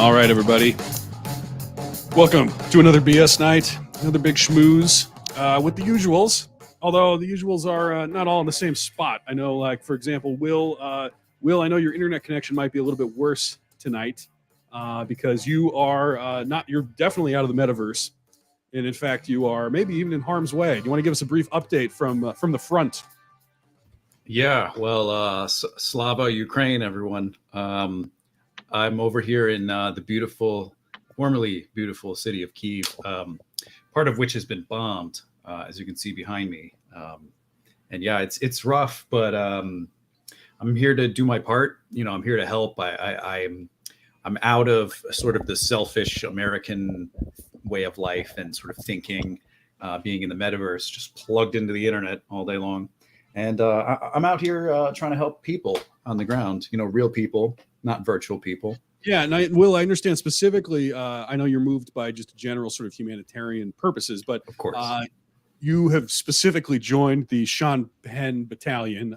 All right, everybody. Welcome to another BS night, another big schmooze with the usuals. Although the usuals are not all in the same spot. I know, like, for example, Will, I know your internet connection might be a little bit worse tonight because you are you're definitely out of the metaverse. And in fact, you are maybe even in harm's way. Do you want to give us a brief update from the front? Yeah, well, Slava Ukraine, everyone. I'm over here in the formerly beautiful city of Kyiv, part of which has been bombed, as you can see behind me. And yeah, it's rough, but I'm here to do my part. You know, I'm here to help. I'm out of sort of the selfish American way of life and sort of thinking, being in the metaverse, just plugged into the internet all day long. And I'm out here trying to help people on the ground, you know, real people, not virtual people. Yeah, and Will, I understand specifically, I know you're moved by just general sort of humanitarian purposes, but of course, you have specifically joined the Sean Penn Battalion,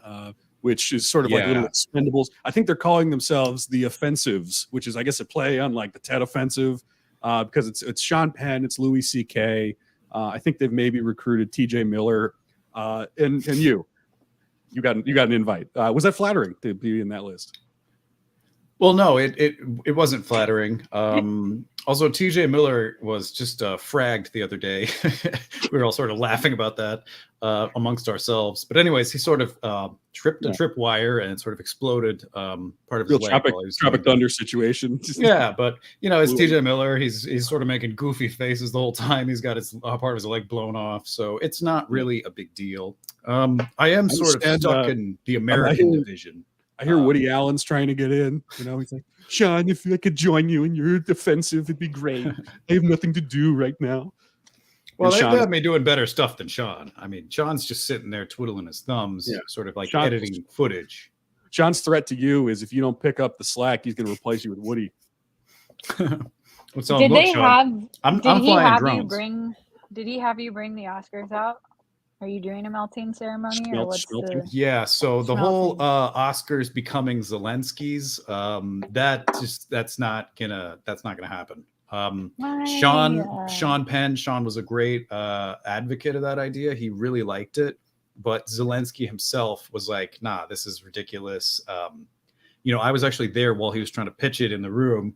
which is sort of like little expendables. I think they're calling themselves the Offensives, which is, I guess, a play on like the Ted Offensive, because it's Sean Penn, it's Louis C.K. I think they've maybe recruited T.J. Miller, and you. You got an invite. Was that flattering to be in that list? Well, no, it wasn't flattering. Also, TJ Miller was just fragged the other day. We were all sort of laughing about that amongst ourselves. But anyways, he sort of tripped a tripwire and sort of exploded part of his leg. Tropic Thunder situation. Yeah, but you know, it's TJ Miller. He's sort of making goofy faces the whole time. He's got his part of his leg blown off, so it's not really a big deal. I am sort of stuck in the American division. I hear Woody Allen's trying to get in. You know, he's like, Sean, if I could join you in your defensive, it'd be great. I have nothing to do right now. Well, they have me doing better stuff than Sean. I mean, Sean's just sitting there twiddling his thumbs, sort of like editing footage. Sean's threat to you is if you don't pick up the slack, he's going to replace you with Woody. What's on? Did he have you bring the Oscars out? Are you doing a melting ceremony or what's the... Yeah, so the whole Oscars becoming Zelensky's, that's not gonna happen. Sean Penn was a great advocate of that idea. He really liked it, but Zelensky himself was like, nah, this is ridiculous. You know, I was actually there while he was trying to pitch it in the room.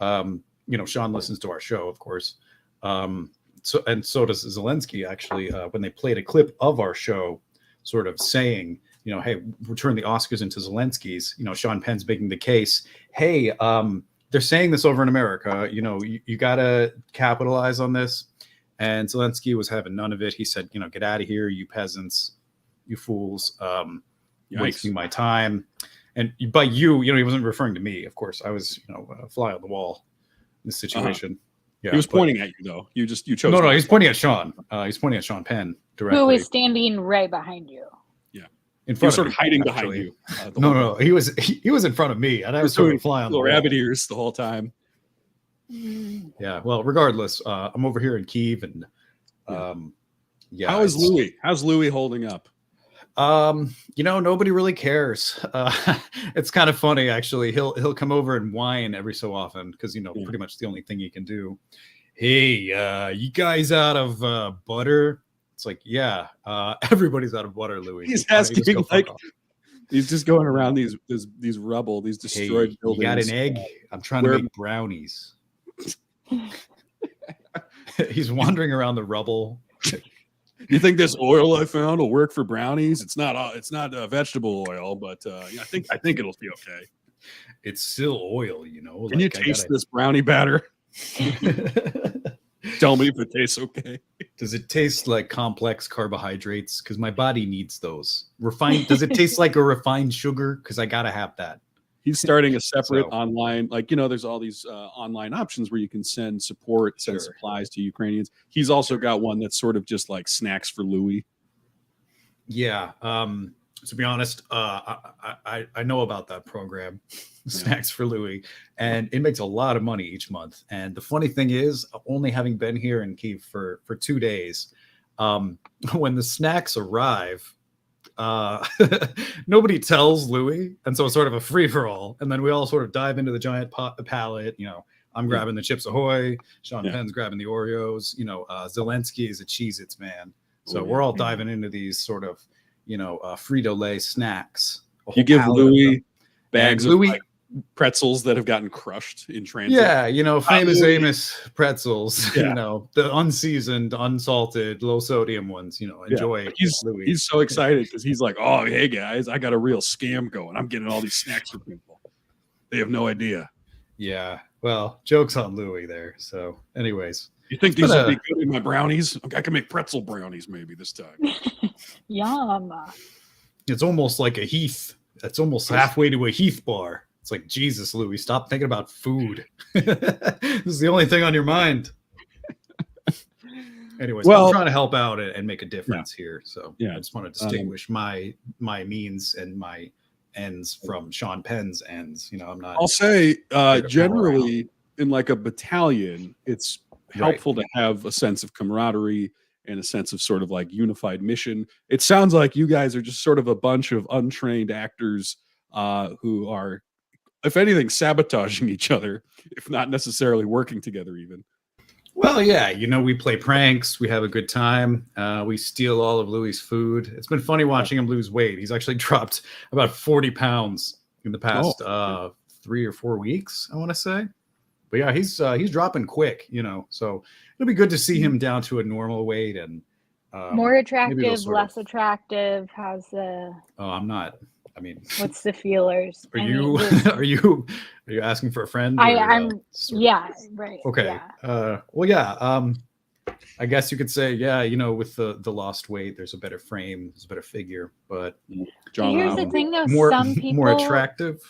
You know, Sean listens to our show, of course. So does Zelensky, actually, when they played a clip of our show sort of saying, you know, hey, return the Oscars into Zelensky's, you know, Sean Penn's making the case, hey, they're saying this over in America, you know, you got to capitalize on this. And Zelensky was having none of it. He said, you know, get out of here, you peasants, you fools, wasting my time. And by you know, he wasn't referring to me, of course. I was, you know, a fly on the wall in this situation. Yeah, he was pointing at you, though. You chose. No, he's pointing at Sean. He's pointing at Penn directly. Who is standing right behind you? Yeah, in front, sort of hiding behind you. No, he was in front of me, and I was sort of flying on the rabbit ears the whole time. Yeah. Well, regardless, I'm over here in Kyiv, and How is Louis? How's Louis holding up? You know, nobody really cares. It's kind of funny, actually. He'll come over and whine every so often because, you know, pretty much the only thing he can do. Hey, you guys out of butter? It's like, yeah, everybody's out of butter, Louis. He's asking he's just going around these rubble, these destroyed buildings. You got an egg? I'm trying to make brownies. He's wandering around the rubble. You think this oil I found will work for brownies? It's not vegetable oil, but I think it'll be okay. It's still oil, you know. Can you taste this brownie batter? Tell me if it tastes okay. Does it taste like complex carbohydrates? Because my body needs those. Refined? Does it taste like a refined sugar? Because I gotta have that. He's starting a separate online, like, you know, there's all these online options where you can send supplies to Ukrainians. He's also got one that's sort of just like snacks for Louis. Yeah. To be honest, I know about that program, Snacks for Louis, and it makes a lot of money each month. And the funny thing is, only having been here in Kyiv for 2 days, when the snacks arrive, nobody tells Louis, and so it's sort of a free-for-all, and then we all sort of dive into the giant pallet, you know, I'm grabbing the Chips Ahoy. Sean Yeah. Penn's grabbing the Oreos. Zelensky is a Cheez-Its man. So Oh, yeah. we're all diving into these sort of, Frito-Lay snacks. A whole You give pallet of Louis them. bags And of Louis, like, pretzels that have gotten crushed in transit. yeah, famous Louis. Amos pretzels, Yeah. the unseasoned, unsalted, low sodium ones, enjoy. Louis. He's so excited because he's like, oh, hey guys, I got a real scam going. I'm getting all these snacks for people. They have no idea. Yeah. Well, joke's on Louis there. So anyways. You think these will be good in my brownies? I can make pretzel brownies maybe this time. Yum. It's almost like a Heath. That's almost halfway to a Heath bar. It's like, Jesus, Louis, stop thinking about food. This is the only thing on your mind. Anyways, I'm trying to help out and make a difference here. So I just want to distinguish my means and my ends from Sean Penn's ends. I'm not. I'll say generally in like a battalion, it's helpful to have a sense of camaraderie and a sense of sort of like unified mission. It sounds like you guys are just sort of a bunch of untrained actors who are, if anything, sabotaging each other, if not necessarily working together even. Well, yeah, we play pranks. We have a good time. We steal all of Louis' food. It's been funny watching him lose weight. He's actually dropped about 40 pounds in the past 3 or 4 weeks, I want to say. But yeah, he's dropping quick, so it'll be good to see him down to a normal weight and more attractive, less attractive. How's the? Oh, I'm not. I mean, what's the feelers? Are you asking for a friend? I'm yeah, right. Okay. Yeah. Well, yeah. I guess you could say, with the lost weight, there's a better frame, there's a better figure, but here's the thing, though. Some people more attractive,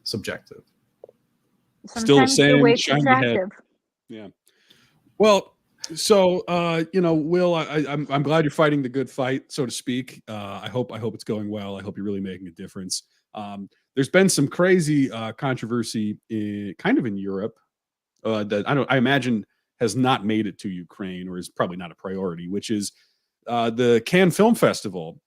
subjective. Sometimes still the same shiny attractive. Head. Yeah. Well, so Will, I'm glad you're fighting the good fight, so to speak. I hope it's going well. I hope you're really making a difference. There's been some crazy controversy in Europe that I imagine has not made it to Ukraine or is probably not a priority, which is the Cannes Film Festival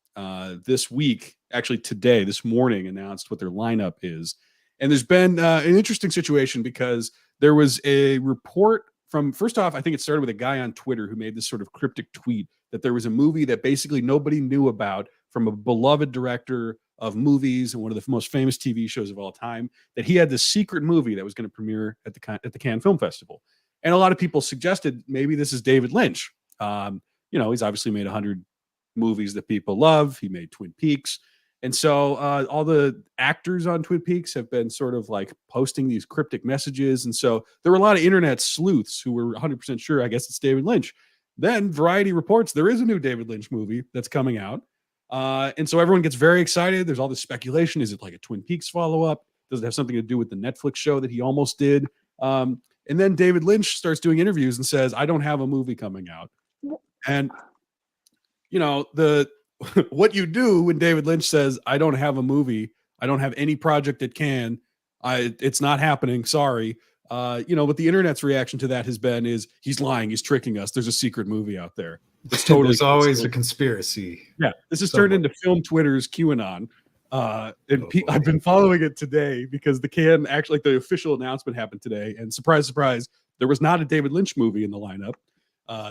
this week, actually today, this morning, announced what their lineup is. And there's been an interesting situation because there was a report from, first off, I think it started with a guy on Twitter who made this sort of cryptic tweet that there was a movie that basically nobody knew about from a beloved director of movies and one of the most famous TV shows of all time, that he had this secret movie that was going to premiere at the Cannes Film Festival. And a lot of people suggested maybe this is David Lynch. He's obviously made 100 movies that people love. He made Twin Peaks. And so all the actors on Twin Peaks have been sort of like posting these cryptic messages. And so there were a lot of internet sleuths who were 100% sure, I guess it's David Lynch. Then Variety reports there is a new David Lynch movie that's coming out. And so everyone gets very excited. There's all this speculation. Is it like a Twin Peaks follow-up? Does it have something to do with the Netflix show that he almost did? And then David Lynch starts doing interviews and says, I don't have a movie coming out. And, what you do when David Lynch says, I don't have a movie, I don't have any project at Cannes, it's not happening, sorry. What the internet's reaction to that has been is he's lying, he's tricking us. There's a secret movie out there. It's totally There's always a conspiracy. Yeah, this has turned into Film Twitter's QAnon. I've been following it today because the Cannes, actually, the official announcement happened today. And surprise, surprise, there was not a David Lynch movie in the lineup.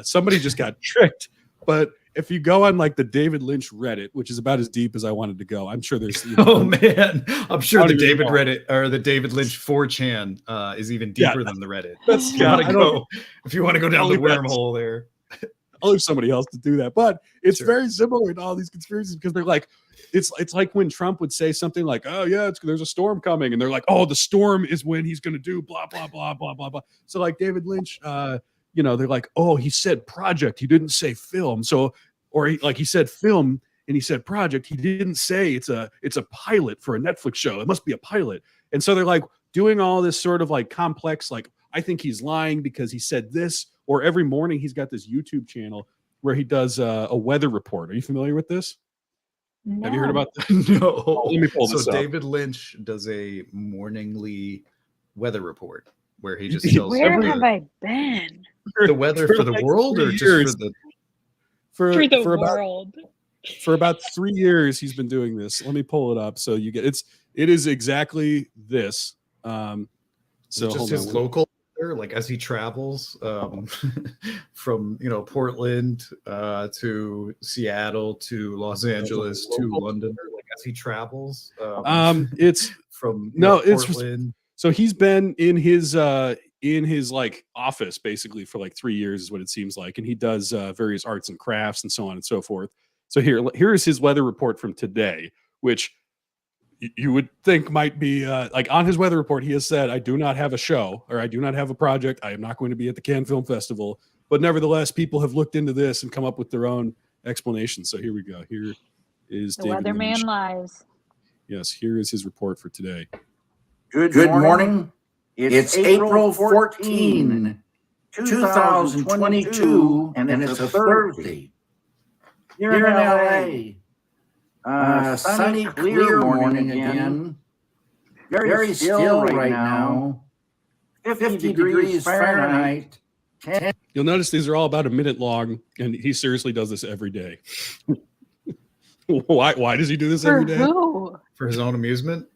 Somebody just got tricked. But if you go on like the David Lynch Reddit, which is about as deep as I wanted to go, I'm sure there's. Oh man, I'm sure the David Reddit or the David Lynch 4chan is even deeper than the Reddit. If you want to go down the wormhole there. I'll leave somebody else to do that. But it's very similar to all these conspiracies because they're like, it's like when Trump would say something like, oh yeah, there's a storm coming. And they're like, oh, the storm is when he's going to do blah, blah, blah, blah, blah, blah. So like David Lynch, they're like, oh, he said project. He didn't say film. So, or he said film and he said project. He didn't say it's a pilot for a Netflix show. It must be a pilot. And so they're like doing all this sort of like complex, like, I think he's lying because he said this. Or every morning he's got this YouTube channel where he does a weather report. Are you familiar with this? No. Have you heard about this? No. Let me pull this up. David Lynch does a morningly weather report where he just tells where have I been? The weather for the world or just for the world? For about 3 years he's been doing this. Let me pull it up so you get it is exactly this. So just hold his on. local, like as he travels from Portland to Seattle to Los Angeles to London, like as he travels. It's from it's Portland. so he's been in his like office basically for like 3 years is what it seems like, and he does various arts and crafts and so on and so forth. So here is his weather report from today, which you would think might be like on his weather report. He has said, "I do not have a show or I do not have a project. I am not going to be at the Cannes Film Festival." But nevertheless, people have looked into this and come up with their own explanations. So here we go. Here is The David Lynch. weatherman lies. Yes, here is his report for today. Good morning. It's April 14, 2022, and it's a Thursday. Here in LA, sunny, clear morning again. Very still right now. 50 degrees Fahrenheit. You'll notice these are all about a minute long, and he seriously does this every day. Why does he do this every day? Who? For his own amusement.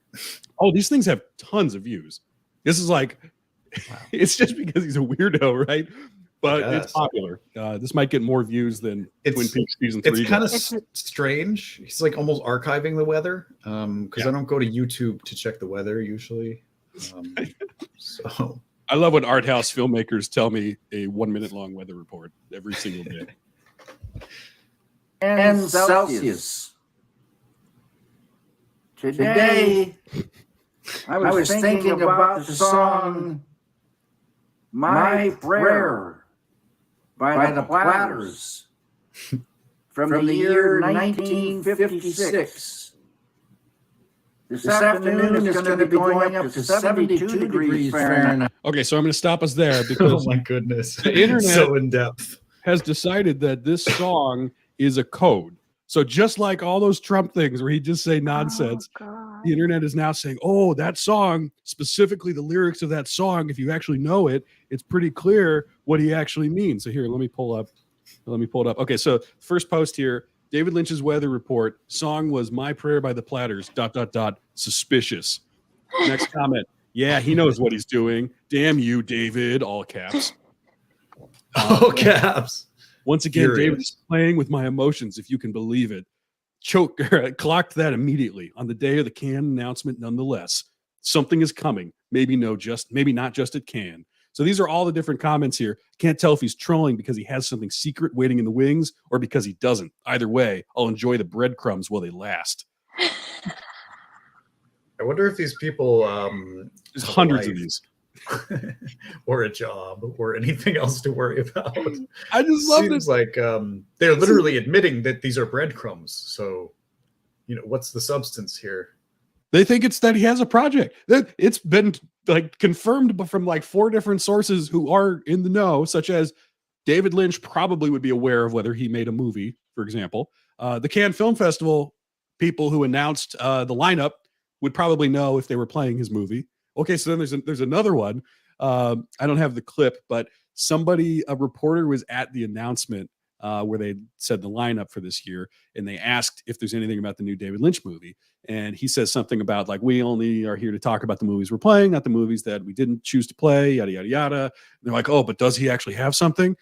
Oh, these things have tons of views. This is like, it's just because he's a weirdo, right? But it's popular. This might get more views than Twin Peaks season 3. It's kind of strange. He's like almost archiving the weather because I don't go to YouTube to check the weather usually. So I love when art house filmmakers tell me a 1 minute long weather report every single day. And Celsius. Today, I was thinking about the song My Prayer by the Platters from the year 1956. This afternoon is going to be going up to 72 degrees Fahrenheit. Okay, so I'm going to stop us there because oh my goodness, the internet so in depth has decided that this song is a code. So just like all those Trump things where he just say nonsense, the internet is now saying, "Oh, that song, specifically the lyrics of that song, if you actually know it, it's pretty clear what he actually means." So here, let me pull it up. Okay, so first post here, David Lynch's weather report. Song was "My Prayer" by the Platters. ... Suspicious. Next comment. Yeah, he knows what he's doing. Damn you, David. All caps. All caps. Once again, Furious. David is playing with my emotions, if you can believe it. Clocked that immediately on the day of the Cannes announcement. Nonetheless, something is coming. Maybe not just at Cannes. So these are all the different comments here. Can't tell if he's trolling because he has something secret waiting in the wings or because he doesn't. Either way, I'll enjoy the breadcrumbs while they last. I wonder if these people There's hundreds of these. or a job or anything else to worry about. I just love Seems this. like they're literally admitting that these are breadcrumbs. So, what's the substance here? They think it's that he has a project. It's been like confirmed from like 4 different sources who are in the know, such as David Lynch probably would be aware of whether he made a movie, for example. The Cannes Film Festival people who announced the lineup would probably know if they were playing his movie. Okay, so then there's another one. I don't have the clip, but a reporter was at the announcement where they said the lineup for this year, and they asked if there's anything about the new David Lynch movie. And he says something about like, we only are here to talk about the movies we're playing, not the movies that we didn't choose to play, yada, yada, yada. And they're like, oh, but does he actually have something?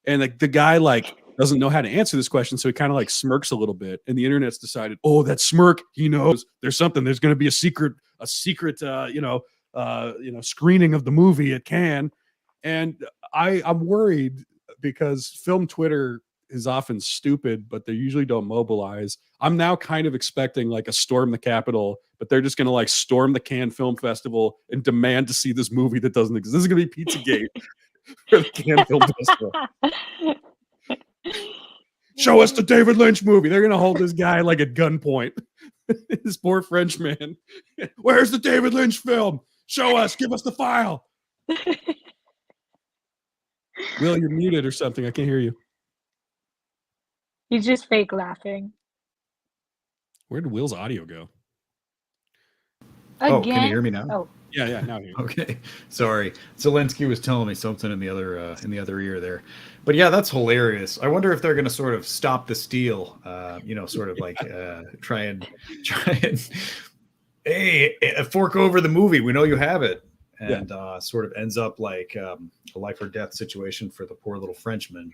And the guy like doesn't know how to answer this question. So he kind of like smirks a little bit, and the internet's decided, oh, that smirk, he knows there's something, there's going to be a secret, screening of the movie at Cannes. And I'm worried because film Twitter is often stupid, but they usually don't mobilize. I'm now kind of expecting like a storm the Capitol, but they're just going to like storm the Cannes Film Festival and demand to see this movie that doesn't exist. This is going to be Pizzagate for the Cannes Film Festival. Show us the David Lynch movie. They're going to hold this guy like at gunpoint. This poor French man. Where's the David Lynch film? Show us. Give us the file. Will, you're muted or something. I can't hear you. He's just fake laughing. Where did Will's audio go? Again? Oh, can you hear me now? Oh. Yeah, now I hear you. Okay, sorry. Zelensky was telling me something in the other ear there, but yeah, that's hilarious. I wonder if they're going to sort of stop the steal, sort of like try and hey, fork over the movie. We know you have it, and sort of ends up like a life or death situation for the poor little Frenchman.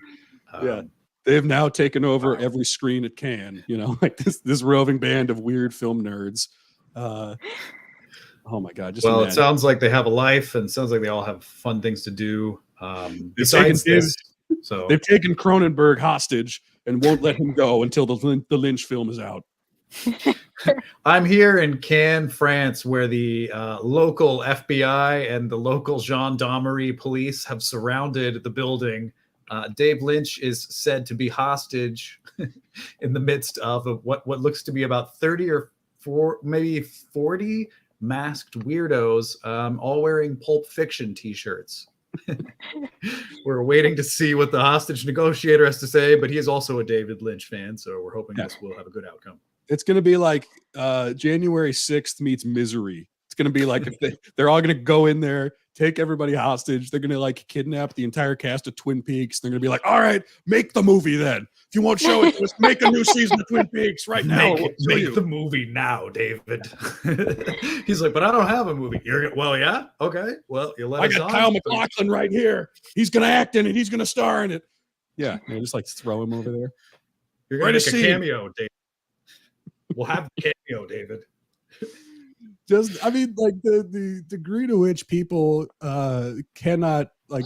They've now taken over every screen at Cannes, you know, like this roving band of weird film nerds. Oh my God. Just well, imagine. it sounds like they have a life, and it sounds like they all have fun things to do. Besides this, so they've taken Cronenberg hostage and won't let him go until the Lynch film is out. I'm here in Cannes, France, where the local FBI and the local gendarmerie police have surrounded the building. Dave Lynch is said to be hostage in the midst of what looks to be about 30 or maybe 40 masked weirdos, all wearing Pulp Fiction t-shirts. We're waiting to see what the hostage negotiator has to say, but he is also a David Lynch fan, so we're hoping this will have a good outcome. It's going to be like January 6th meets Misery. It's going to be like if they're all going to go in there, take everybody hostage. They're going to like kidnap the entire cast of Twin Peaks. They're going to be like, all right, make the movie then. If you won't show it, just make a new season of Twin Peaks right now. Make the movie now, David. He's like, but I don't have a movie. Well, yeah? Okay. Well, you let us on. I got Kyle MacLachlan right here. He's going to act in it. He's going to star in it. Yeah, just like throw him over there. You're going to make a cameo, David. We'll have the cameo, David. Just, I mean, like the degree to which people cannot like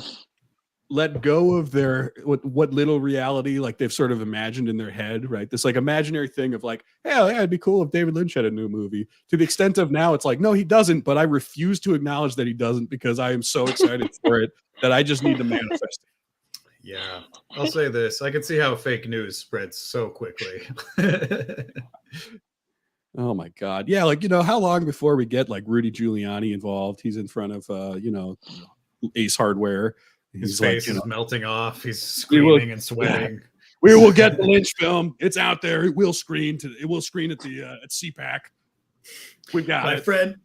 let go of their what little reality like they've sort of imagined in their head, right? This like imaginary thing of like, yeah, it'd be cool if David Lynch had a new movie. To the extent of now, it's like, no, he doesn't. But I refuse to acknowledge that he doesn't because I am so excited for it that I just need to manifest it. Yeah, I'll say this. I can see how fake news spreads so quickly. Oh my God. Yeah. Like, you know, how long before we get like Rudy Giuliani involved? He's in front of, you know, Ace Hardware. His face is melting off. He's screaming and sweating. Yeah. We will get the Lynch film. It's out there. It will screen at the at CPAC. We've got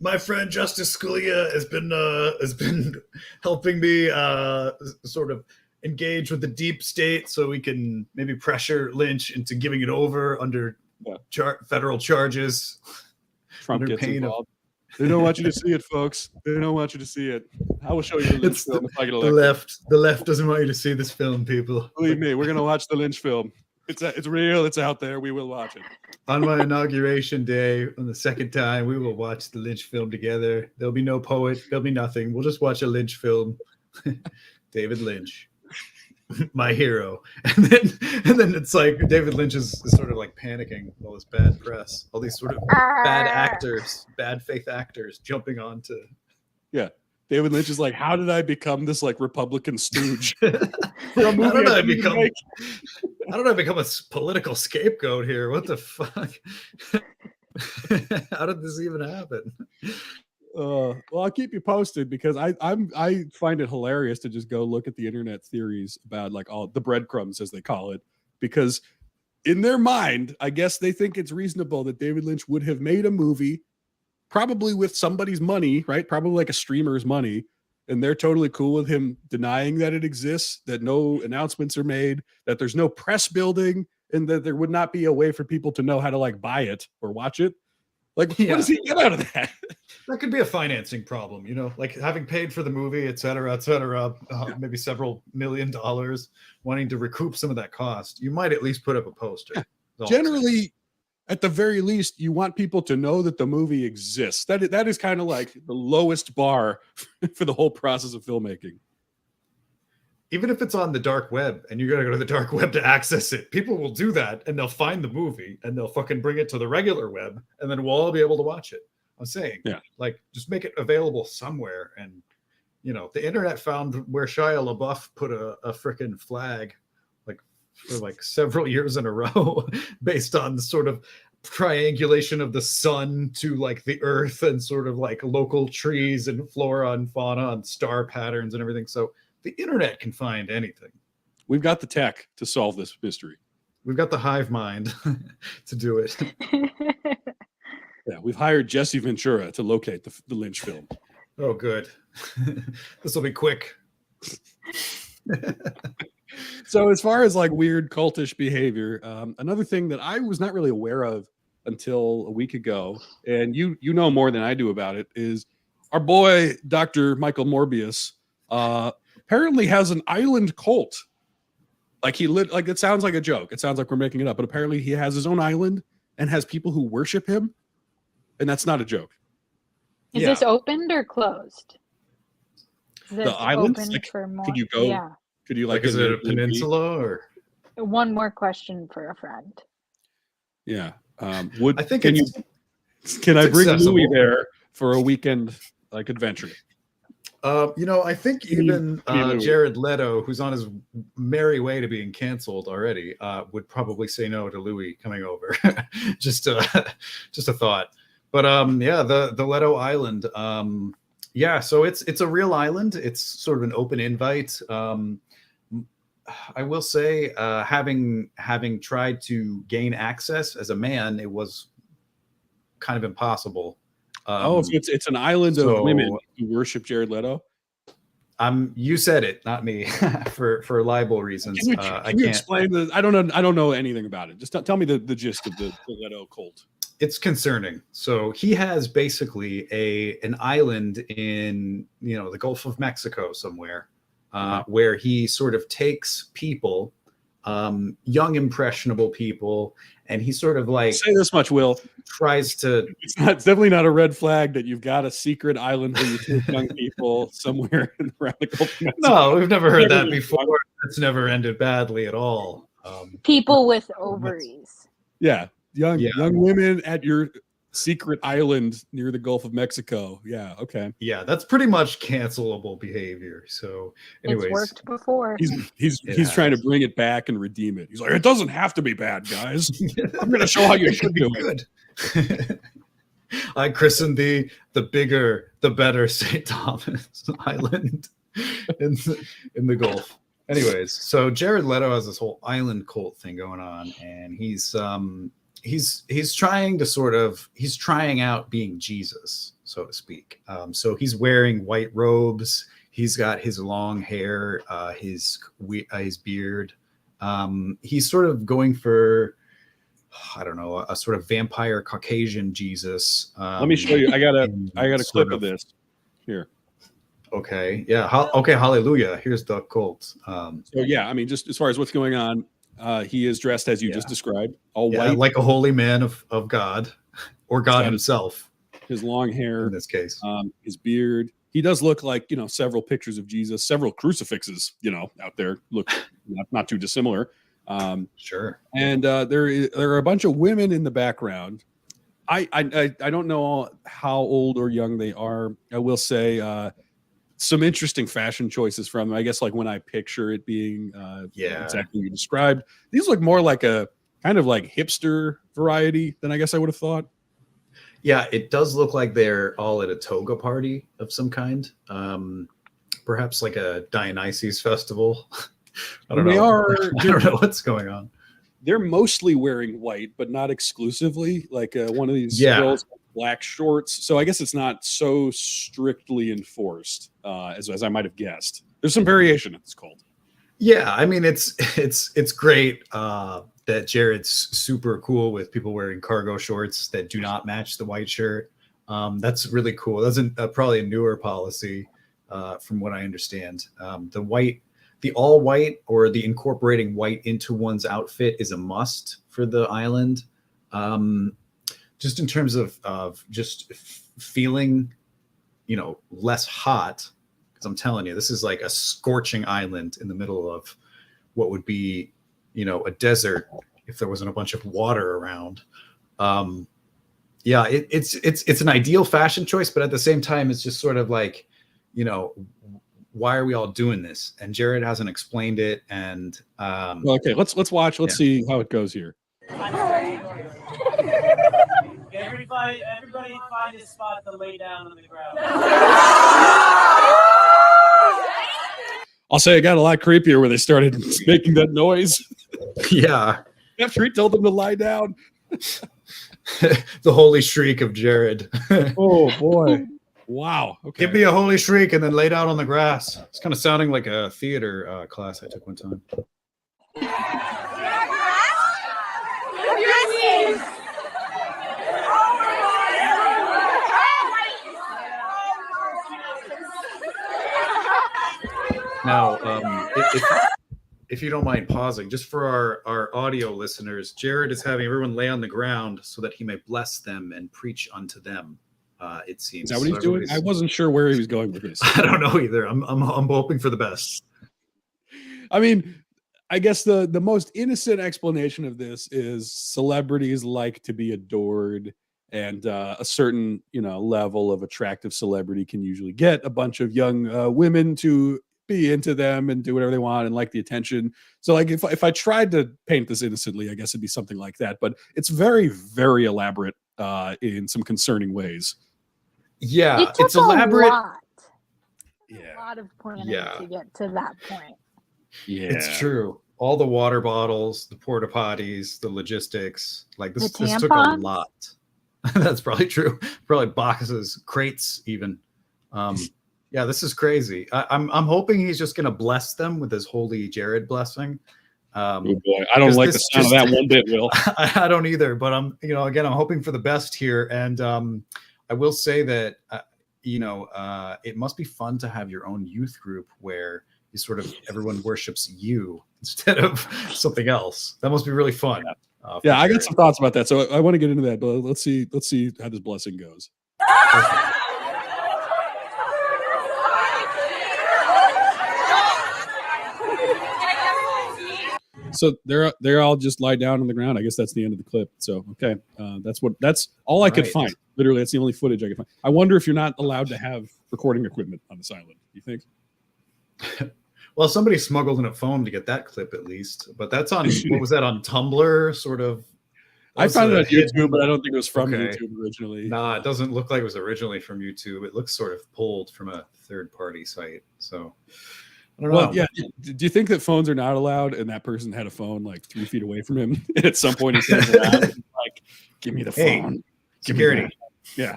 my friend Justice Scalia has been helping me sort of engage with the deep state so we can maybe pressure Lynch into giving it over under federal charges. Trump gets involved. They don't want you to see it, folks. They don't want you to see it. I will show you the Lynch film if I get elected. The left doesn't want you to see this film, people. Believe me, we're gonna watch the Lynch film. It's real. It's out there. We will watch it. On my inauguration day, on the second time, we will watch the Lynch film together. There'll be no poet. There'll be nothing. We'll just watch a Lynch film. David Lynch. My hero. And then it's like David Lynch is sort of like panicking with all this bad press, all these sort of bad actors, bad faith actors jumping onto. Yeah. David Lynch is like, how did I become this like Republican stooge? How did I become a political scapegoat here? What the fuck? How did this even happen? Well, I'll keep you posted because I find it hilarious to just go look at the internet theories about like all the breadcrumbs as they call it, because in their mind, I guess they think it's reasonable that David Lynch would have made a movie probably with somebody's money, right? Probably like a streamer's money. And they're totally cool with him denying that it exists, that no announcements are made, that there's no press building, and that there would not be a way for people to know how to like buy it or watch it. Like, what does he get out of that? That could be a financing problem, you know, like having paid for the movie, et cetera, maybe several $1 million, wanting to recoup some of that cost. You might at least put up a poster. Generally, at the very least, you want people to know that the movie exists. That is kind of like the lowest bar for the whole process of filmmaking. Even if it's on the dark web and you got to go to the dark web to access it, people will do that and they'll find the movie and they'll fucking bring it to the regular web and then we'll all be able to watch it. I'm saying, like, just make it available somewhere. And, you know, the internet found where Shia LaBeouf put a freaking flag like for like several years in a row based on the sort of triangulation of the sun to like the earth and sort of like local trees and flora and fauna and star patterns and everything. So the internet can find anything. We've got the tech to solve this mystery. We've got the hive mind to do it. Yeah, we've hired Jesse Ventura to locate the Lynch film. Oh, good. This will be quick. So as far as like weird cultish behavior, another thing that I was not really aware of until a week ago, and you know more than I do about it, is our boy Dr. Michael Morbius apparently has an island cult. Like it sounds like a joke. It sounds like we're making it up, but apparently he has his own island and has people who worship him, and that's not a joke. Is this opened or closed? Is this The island? open Like, for more? could you go? Yeah. Could you Like, is it a peninsula or? One more question for a friend. Yeah. I think can I bring accessible. Louis there for a weekend like adventure? I think even Jared Leto, who's on his merry way to being canceled already, would probably say no to Louis coming over. just a thought. But the Leto Island. So it's a real island. It's sort of an open invite. I will say, having tried to gain access as a man, it was kind of impossible. So it's an island of women who worship Jared Leto. You said it, not me, for libel reasons. Can you explain the? I don't know anything about it. Just tell me the gist of the Leto cult. It's concerning. So he has basically an island in the Gulf of Mexico somewhere, where he sort of takes people, young impressionable people, and he sort of like say this much, Will. Tries to. It's definitely not a red flag that you've got a secret island where you take young people somewhere around the Gulf of Mexico. No, we've never heard that before. It's never ended badly at all. People with ovaries. Yeah. Young women at your secret island near the Gulf of Mexico. Yeah, okay. Yeah, that's pretty much cancelable behavior. So, anyways, it's worked before. He's trying to bring it back and redeem it. He's like, it doesn't have to be bad, guys. I'm going to show how you should do it. I christened the bigger, the better St. Thomas Island in the Gulf. Anyways, so Jared Leto has this whole island cult thing going on, and he's trying out being Jesus, so to speak. So he's wearing white robes. He's got his long hair, his beard. He's sort of going for, I don't know, a sort of vampire Caucasian Jesus. Let me show you. I got a clip of this here. Okay. Yeah. Okay. Hallelujah. Here's the cult. So yeah, I mean, just as far as what's going on, he is dressed as you just described, all white, like a holy man of God, or God himself. His long hair, in this case, his beard. He does look like several pictures of Jesus, several crucifixes, out there look not too dissimilar. Sure. And there are a bunch of women in the background. I don't know how old or young they are. I will say some interesting fashion choices from them. I guess like when I picture it being exactly what you described. These look more like a kind of like hipster variety than I guess I would have thought. Yeah, it does look like they're all at a toga party of some kind. Perhaps like a Dionysus festival. I don't know. I don't know what's going on. They're mostly wearing white, but not exclusively. Like one of these girls has black shorts. So I guess it's not so strictly enforced as I might have guessed. There's some variation in this cult. Yeah, I mean it's great that Jared's super cool with people wearing cargo shorts that do not match the white shirt. That's really cool. That's probably a newer policy from what I understand. The all white or the incorporating white into one's outfit is a must for the island. Just in terms of just feeling, less hot. Because I'm telling you, this is like a scorching island in the middle of what would be, a desert if there wasn't a bunch of water around. It's an ideal fashion choice, but at the same time, it's just sort of like, why are we all doing this? And Jared hasn't explained it. And okay, let's watch. Let's see how it goes here. Everybody find a spot to lay down on the ground. I'll say it got a lot creepier when they started making that noise. Yeah. After he told them to lie down. The holy shriek of Jared. Oh boy. Wow. Okay. Give me a holy shriek and then lay down on the grass. It's kind of sounding like a theater class I took one time. Now, if you don't mind pausing, just for our audio listeners, Jared is having everyone lay on the ground so that he may bless them and preach unto them. It seems. Is that what he's doing? I wasn't sure where he was going with this. I don't know either. I'm hoping for the best. I mean, I guess the most innocent explanation of this is celebrities like to be adored, and a certain level of attractive celebrity can usually get a bunch of young women to be into them and do whatever they want and like the attention. So like if I tried to paint this innocently, I guess it'd be something like that. But it's very, very elaborate in some concerning ways. Yeah, It's elaborate. Yeah. A lot of planning Yeah. to get to that point. Yeah, It's true. All the water bottles, the porta potties, the logistics, like this The took a tampons? lot. That's probably true. Probably boxes, crates, even. Yeah, this is crazy. I'm hoping he's just gonna bless them with his holy Jared blessing. Oh boy, I don't like the sound of that one bit, Will. I don't either, but again, I'm hoping for the best here, and I will say that it must be fun to have your own youth group where you sort of everyone worships you instead of something else. That must be really fun. Yeah, I got some thoughts about that, so I want to get into that, but let's see how this blessing goes. So they're all just lie down on the ground. I guess that's the end of the clip. So okay, that's all I could Right. find. Literally, that's the only footage I could find. I wonder if you're not allowed to have recording equipment on this island. You think? Well, somebody smuggled in a phone to get that clip at least, but that's on what was that on Tumblr? Sort of. I found it on hidden- YouTube, but I don't think it was from Okay. YouTube originally. Nah, it doesn't look like it was originally from YouTube. It looks sort of pulled from a third-party site. So I don't know. Well, yeah. Do you think that phones are not allowed, and that person had a phone like 3 feet away from him, and at some point he turns around and like, "Give me the Hey, phone." security. Yeah.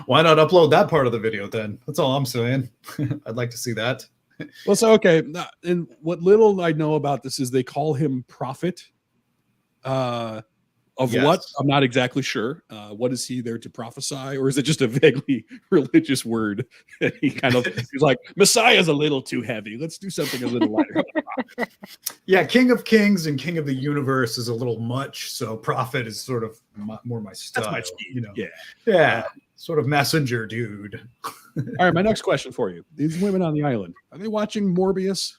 Why not upload that part of the video then? That's all I'm saying. I'd like to see that. Well, so okay, and what little I know about this is they call him prophet. Of Yes. what? I'm not exactly sure. What is he there to prophesy, or is it just a vaguely religious word? He's like, Messiah's a little too heavy. Let's do something a little lighter. Yeah, King of Kings and King of the Universe is a little much, so Prophet is sort of more my style. That's my speed. Yeah. Yeah, sort of messenger dude. All right, my next question for you: these women on the island, are they watching Morbius?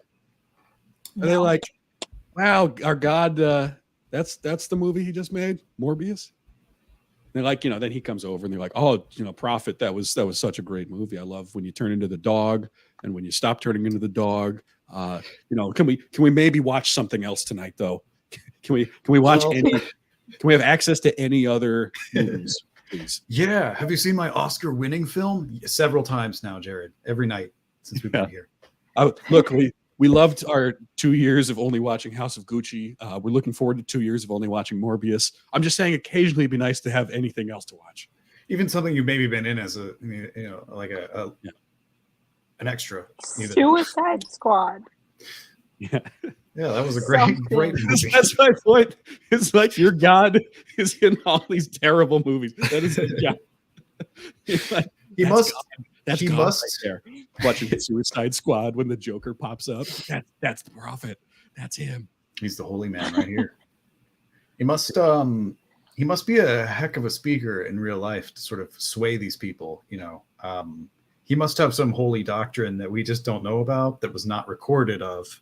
Are they like, wow, our God? That's the movie he just made, Morbius. They're like, then he comes over and they're like, oh, Prophet, that was such a great movie. I love when you turn into the dog and when you stop turning into the dog. Can we maybe watch something else tonight though? Can we watch can we have access to any other movies, please? Yeah, have you seen my Oscar-winning film? Several times now, Jared. Every night since we've been here. Look, we loved our 2 years of only watching House of Gucci. We're looking forward to 2 years of only watching Morbius. I'm just saying, occasionally it'd be nice to have anything else to watch. Even something you've maybe been in as an extra. Even. Suicide Squad. Yeah, Yeah, that was a great movie. that's my point. It's like your God is in all these terrible movies. That is his God. Like, He that's must. God. That's He God must. right there. Watching Suicide Squad when the Joker pops up. That's the Prophet. That's him. He's the holy man right here. He must be a heck of a speaker in real life to sort of sway these people, He must have some holy doctrine that we just don't know about, that was not recorded of.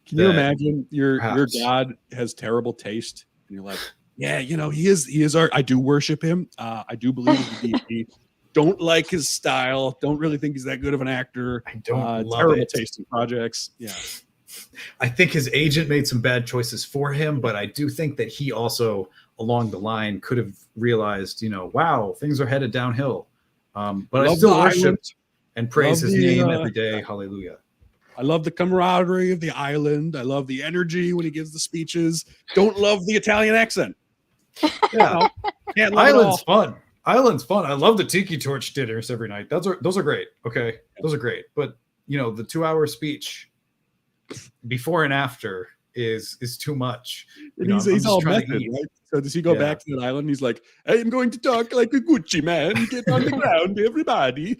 Can you imagine your perhaps. God has terrible taste, and you're like, yeah, he is our. I do worship him. I do believe in the deity. Don't like his style. Don't really think he's that good of an actor. I don't love terrible it. taste in projects. Yeah, I think his agent made some bad choices for him, but I do think that he also, along the line, could have realized, wow, things are headed downhill. But I still worship and praise his name every day. Hallelujah. I love the camaraderie of the island. I love the energy when he gives the speeches. Don't love the Italian accent. Yeah, Can't love it all. Island's fun. Island's fun. I love the tiki torch dinners every night. Those are great. Okay, those are great. But the 2-hour speech before and after is too much. And he's all method, right? So does he go back to that island? He's like, I am going to talk like a Gucci man. Get on the ground, everybody.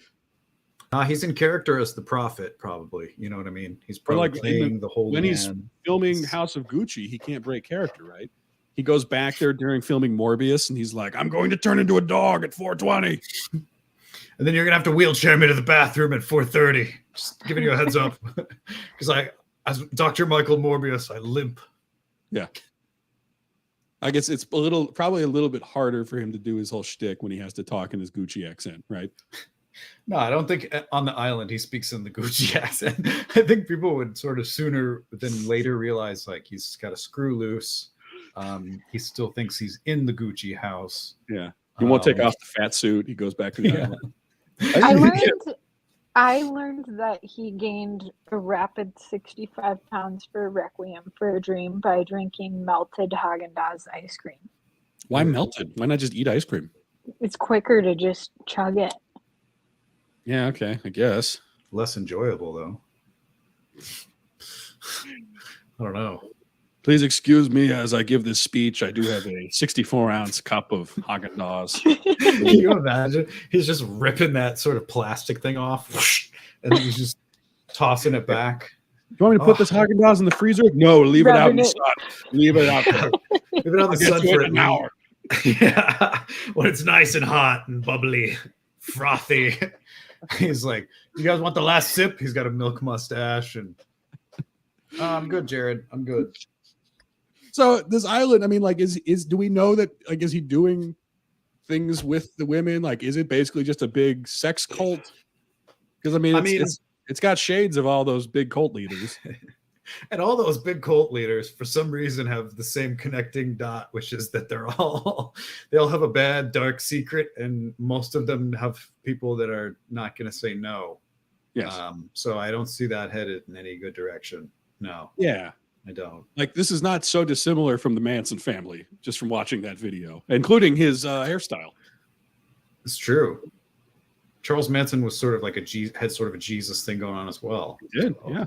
He's in character as the prophet, probably. You know what I mean? He's Or probably like playing the holy when he's man. filming House of Gucci, he can't break character, right? He goes back there during filming Morbius, and he's like, "I'm going to turn into a dog at 4:20." And then you're gonna have to wheelchair me to the bathroom at 4:30. Just giving you a heads up, because as Dr. Michael Morbius, I limp. Yeah. I guess it's probably a little bit harder for him to do his whole shtick when he has to talk in his Gucci accent, right? No, I don't think on the island he speaks in the Gucci accent. I think people would sort of sooner than later realize like he's got a screw loose. He still thinks he's in the Gucci house. Yeah. He won't take off the fat suit. He goes back to the island. I learned that he gained a rapid 65 pounds for Requiem for a Dream by drinking melted Haagen-Dazs ice cream. Why melted? Why not just eat ice cream? It's quicker to just chug it. Yeah, okay, I guess. Less enjoyable though. I don't know. Please excuse me as I give this speech. I do have a 64-ounce cup of Haagen-Dazs. Can you imagine? He's just ripping that sort of plastic thing off, and then he's just tossing it back. You want me to put this Haagen-Dazs in the freezer? No, leave it out in the sun. Leave it out there. Leave it out in the sun for an hour. Yeah, when it's nice and hot and bubbly, frothy. He's like, "You guys want the last sip?" He's got a milk mustache, and I'm good, Jared. I'm good. So this island, I mean, like, is do we know that, like, is he doing things with the women? Like, is it basically just a big sex cult? Because I mean, it's got shades of all those big cult leaders. And all those big cult leaders, for some reason, have the same connecting dot, which is that they all have a bad, dark secret, and most of them have people that are not going to say no. Yes. So I don't see that headed in any good direction. No. Yeah. I don't. Like, this is not so dissimilar from the Manson family, just from watching that video, including his hairstyle. It's true. Charles Manson was sort of like had sort of a Jesus thing going on as well. He did, so, yeah.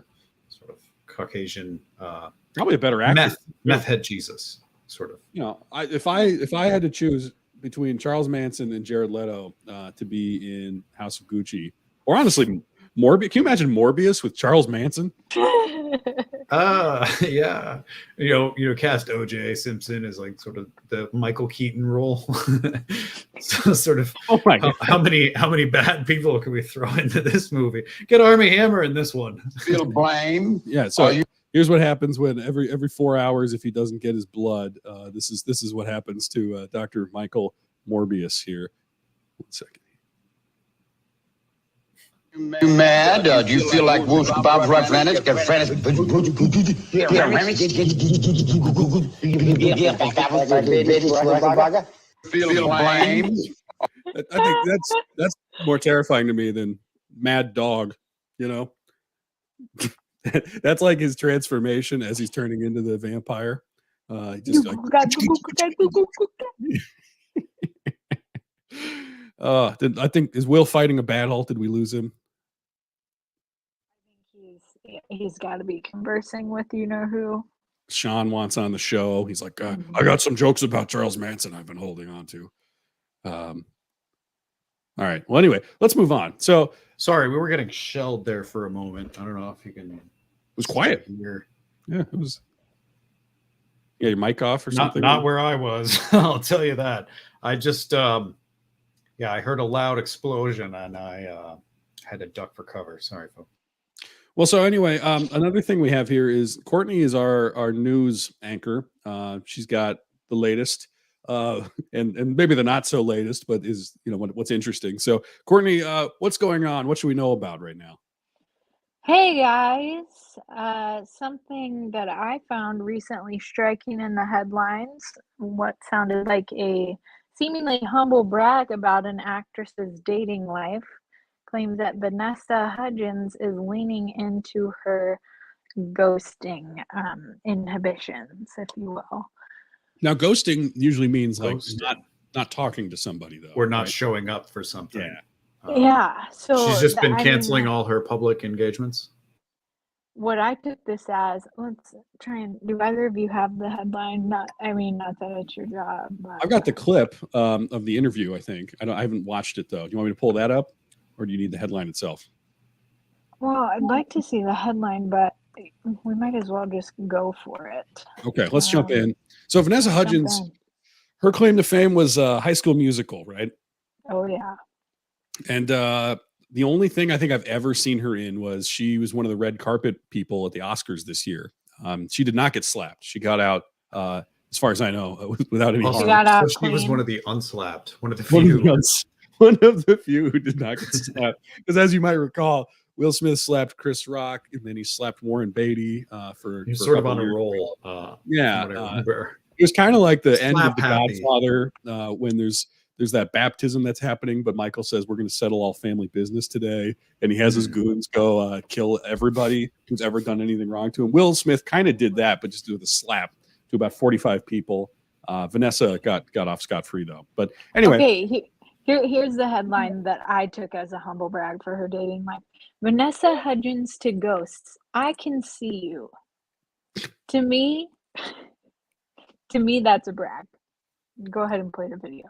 Sort of Caucasian. Probably a better actor. Meth head Jesus, sort of. You know, if I had to choose between Charles Manson and Jared Leto to be in House of Gucci, or honestly, Morbius. Can you imagine Morbius with Charles Manson? Yeah. You know, cast O.J. Simpson as like sort of the Michael Keaton role. So sort of. Oh my God. How many bad people can we throw into this movie? Get Armie Hammer in this one. Feel blame. Yeah. So here's what happens when every 4 hours, if he doesn't get his blood, this is what happens to Dr. Michael Morbius here. 1 second. Mad? Do you feel like Wolf Bob Referendus? Feel blame? I think that's more terrifying to me than Mad Dog, you know? That's like his transformation as he's turning into the vampire. Just like, I think, is Will fighting a battle? Did we lose him? He's got to be conversing with you know who. Sean wants on the show. He's like, I got some jokes about Charles Manson I've been holding on to. All right. Well, anyway, let's move on. So sorry, we were getting shelled there for a moment. I don't know if you can. It was quiet. Here. Yeah, it was. Yeah, your mic off or something? Not where I was. I'll tell you that. I just, I heard a loud explosion and I had to duck for cover. Sorry, folks. Well, so anyway, another thing we have here is Courtney is our news anchor. She's got the latest, and maybe the not so latest, but is what's interesting. So, Courtney, what's going on? What should we know about right now? Hey guys, something that I found recently striking in the headlines. What sounded like a seemingly humble brag about an actress's dating life. Claims that Vanessa Hudgens is leaning into her ghosting inhibitions, if you will. Now, ghosting usually means like not talking to somebody, though. Or not showing up for something. Yeah. Yeah. So she's just been canceling all her public engagements. What I took this as, let's try and do either of you have the headline? Not that it's your job. But. I've got the clip of the interview. I think I haven't watched it though. Do you want me to pull that up? or do you need the headline itself? Well, I'd like to see the headline, but we might as well just go for it. Okay, let's jump in. So Vanessa jump Hudgens, in. her claim to fame was High School Musical, right? Oh yeah. And the only thing I think I've ever seen her in was she was one of the red carpet people at the Oscars this year. She did not get slapped. She got out, as far as I know, without any She harm. got out So she was clean. one of the unslapped, one of the One of few. one of the few who did not get slapped. Because as you might recall, Will Smith slapped Chris Rock, and then he slapped Warren Beatty for He's for sort of couple on a years. roll. Yeah, from what I remember. it was kind of like the end of Slap The happy. Godfather when there's that baptism that's happening, but Michael says we're going to settle all family business today, and he has his goons go kill everybody who's ever done anything wrong to him. Will Smith kind of did that, but just with a slap to about 45 people. Vanessa got off scot-free though. But anyway, Okay, here's the headline that I took as a humble brag for her dating life. Vanessa Hudgens to ghosts. I can see you. To me, that's a brag. Go ahead and play the video.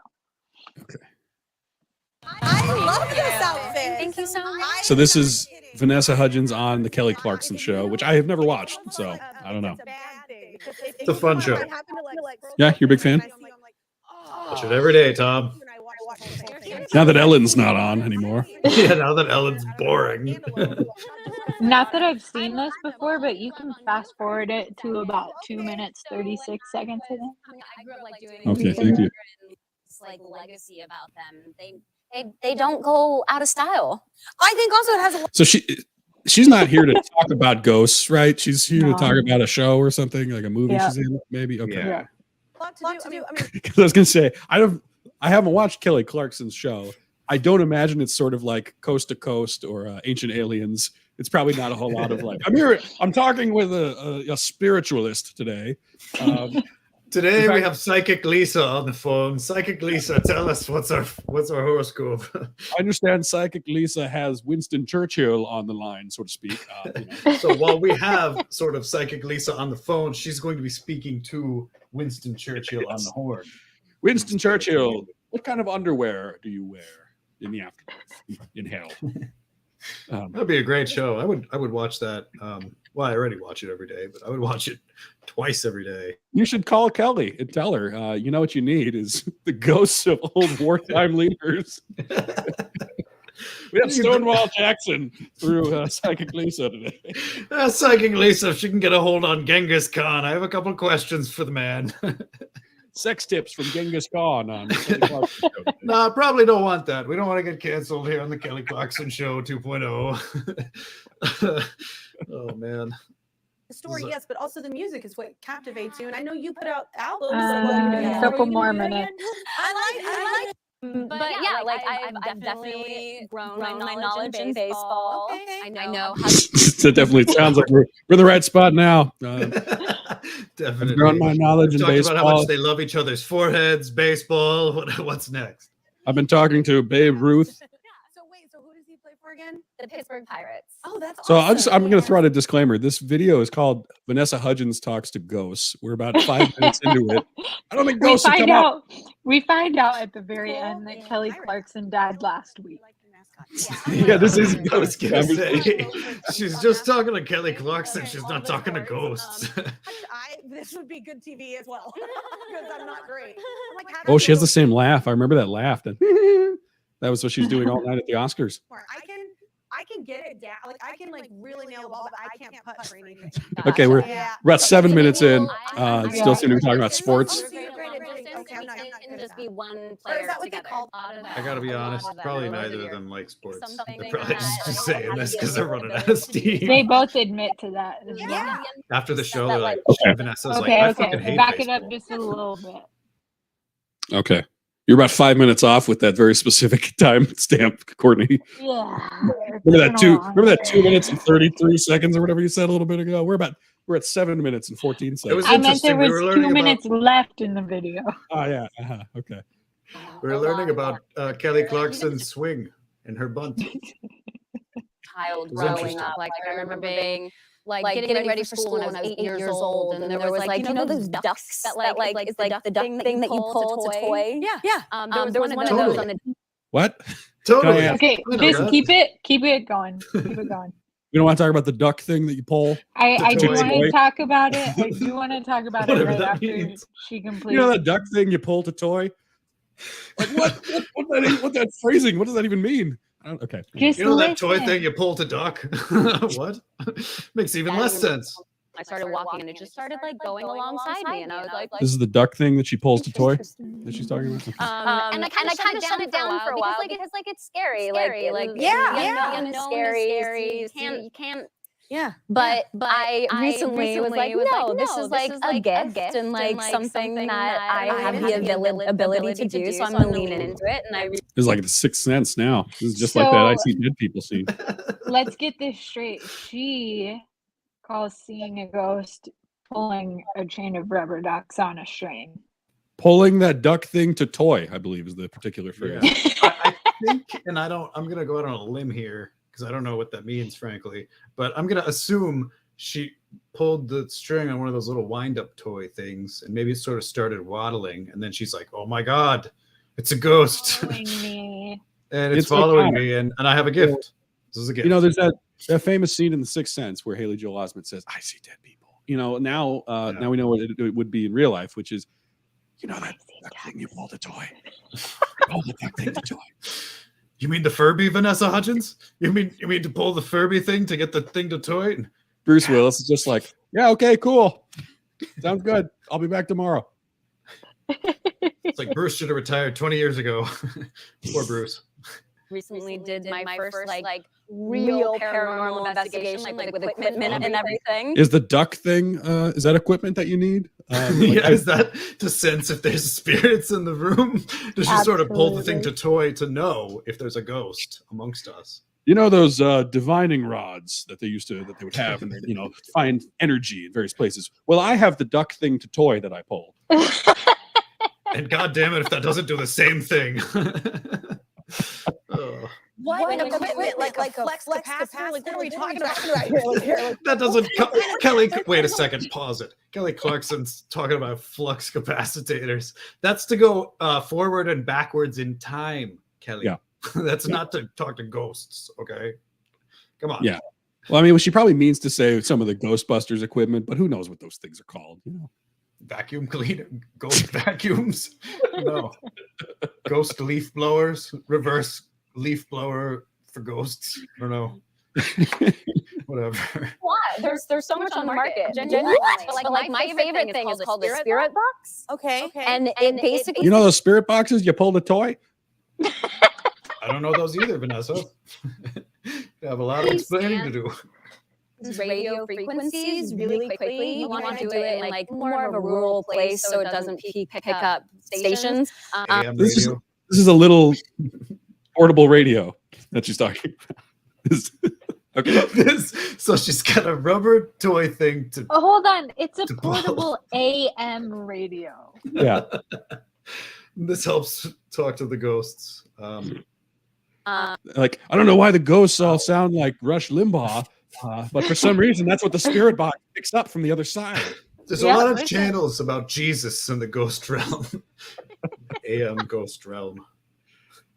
I love this outfit. Thank you so much. so this is Vanessa Hudgens on the Kelly Clarkson show, which I have never watched, so I don't know. It's a fun show. Yeah, you're a big fan? Watch it every day, Tom. Now that Ellen's not on anymore. Yeah, now that Ellen's boring. Not that I've seen this before, but you can fast forward it to about 2 minutes 36 seconds. I think. I grew up like doing Okay, thank you. It's like legacy about them. They don't go out of style. I think also it has a So she's not here to talk about ghosts, right? She's here to No. talk about a show or something, like a movie Yeah. she's in, maybe. Okay. Yeah. lot to do. I mean, Because I was gonna say I haven't watched Kelly Clarkson's show. I don't imagine it's sort of like Coast to Coast or Ancient Aliens. It's probably not a whole lot of like I'm talking with a spiritualist today. Today In we fact- have Psychic Lisa on the phone. Psychic Lisa, tell us what's our horoscope. I understand Psychic Lisa has Winston Churchill on the line, so to speak. So while we have sort of Psychic Lisa on the phone, she's going to be speaking to Winston Churchill on the horn. Winston Churchill, what kind of underwear do you wear in the afterlife, in hell? That'd be a great show. I would watch that. Well, I already watch it every day, but I would watch it twice every day. You should call Kelly and tell her, you know what you need is the ghosts of old wartime leaders. We have Stonewall Jackson through Psychic Lisa today. Psychic Lisa, if she can get a hold on Genghis Khan, I have a couple questions for the man. Sex tips from Genghis Khan on the Kelly Clarkson show today. No, probably don't want that. We don't want to get canceled here on the Kelly Clarkson Show 2.0. Oh, man. the story, yes, but also the music is what captivates you. And I know you put out albums. A couple more minutes. I like. But yeah, like I've definitely grown my knowledge in baseball. Okay. I know how That definitely sounds like we're in the right spot now. Definitely. I've grown my knowledge We've in talked about how baseball. much they love each other's foreheads, baseball. What's next? I've been talking to Babe Ruth. So wait, so who does he play for again? the Pittsburgh Pirates. Oh, that's So awesome. I'm going to throw out a disclaimer. This video is called Vanessa Hudgens Talks to Ghosts. We're about 5 minutes into it. I don't think We ghosts will find come up. we find out at the very Cool. end that Yeah. Kelly Pirates. Clarkson died last week. Like your mascot. Yeah, this is I was ghost gonna say, conversation. she's just talking to Kelly Clarkson. She's not talking to ghosts. This would be good TV as well because I'm not great. I'm like, how Oh, does she has it the same laugh. I remember that laugh. That was what she's doing all night at the Oscars. work? I can get it down. Like I can like really nail the ball, but I can't putt for anything. Okay, we're Yeah. about 7 minutes in. I Still seem to be talking about Yeah. sports. Okay, I'm not good It at can that. just be one Or player is that what they together. call- I gotta be honest, probably neither of them like sports. Something They're probably that just I saying don't this have because to they're do running with out of those. steam. They both admit to that. As well. Yeah. After the show, they're like, Okay. Vanessa's like, Okay, I fucking okay. hate Back baseball. it up just a little bit. Okay. You're about 5 minutes off with that very specific time stamp, Courtney. Yeah. Remember that 2 minutes and 33 seconds or whatever you said a little bit ago? We're at 7 minutes and 14 seconds. was I meant there interesting. We was were learning 2 minutes left in the video. Oh yeah. Okay. We're learning about Kelly Clarkson's swing and her bunt. Child It was growing interesting. up. Like I remember being like getting ready for school when I was 8 years old, and there was like those ducks that like it's like the duck thing that you pull to toy. Yeah. There was one of those on the What? Totally. ask- Okay, I know just that. keep it going. Keep it going. You don't want to talk about the duck thing that you pull? I do toy. want to talk about it. I do want to talk about it Whatever right that after means. she completes. You know that duck thing you pull to toy? Like what that phrasing? What does that even mean? Okay. Just You know that toy listen. thing you pull to duck? What? Makes even less sense. I started walking and it just started like going alongside me, and I was like, This is the duck thing that she pulls to toy that she's talking about. and I kind of shut it down for a while because it's scary. Like Yeah. unknown is scary. You can't. Yeah. But I recently was like, no, this is like a gift and like something that I have the ability to do. So I'm gonna lean into it. And It's like the Sixth Sense now. This is just like that I See Dead People scene. Let's get this straight. She calls seeing a ghost pulling a chain of rubber ducks on a string. Pulling that duck thing to toy, I believe, is the particular phrase. Yeah. I think, and I'm going to go out on a limb here because I don't know what that means, frankly, but I'm going to assume she pulled the string on one of those little wind-up toy things, and maybe it sort of started waddling, and then she's like, oh my God, it's a ghost. Following me. And it's It's like following that. me, and I have a gift. This is a gift. You know, there's that famous scene in The Sixth Sense where Haley Joel Osment says, "I see dead people." You know, now now we know what it would be in real life, which is, you know, that thing you pulled a toy. Pull the duck thing to toy. You mean the Furby, Vanessa Hudgens? You mean to pull the Furby thing to get the thing to toy? Bruce Willis is just like, yeah, okay, cool. Sounds good. I'll be back tomorrow. It's like Bruce should have retired 20 years ago. Poor Bruce. recently did my first like real paranormal investigation, like with equipment and everything. Is the duck thing, is that equipment that you need? Yeah, is that to sense if there's spirits in the room? Does she sort of pull the thing to toy to know if there's a ghost amongst us? You know those divining rods that they would have, and you know, find energy in various places. Well, I have the duck thing to toy that I pull. And God damn it, if that doesn't do the same thing. What equipment like a flex capacitor? Like, what are we talking about here? That doesn't. Kelly, wait a second. Pause it. Kelly Clarkson's talking about flux capacitors. That's to go forward and backwards in time, Kelly. Yeah. That's not to talk to ghosts. Okay. Come on. Yeah. Well, I mean, she probably means to say some of the Ghostbusters equipment, but who knows what those things are called? You know. Vacuum cleaner, ghost vacuums. No. Ghost leaf blowers, reverse leaf blower for ghosts. I don't know. Whatever. What? There's so much on the market. Genuinely. But like my favorite thing is called the spirit box. Okay. And it basically You know those spirit boxes you pull the toy? I don't know those either, Vanessa. You have a lot of explaining to do. radio frequencies really quickly. You want to do it in like more of a rural place so it doesn't pick up stations. AM This is- radio. This is a little portable radio that she's talking about. Okay. So she's got a rubber toy thing to. Oh, hold on. It's a To pull. portable AM radio. Yeah. This helps talk to the ghosts. Like, I don't know why the ghosts all sound like Rush Limbaugh, but for some reason, that's what the spirit box picks up from the other side. There's Yeah, a lot of listen. channels about Jesus in the ghost realm. AM ghost realm.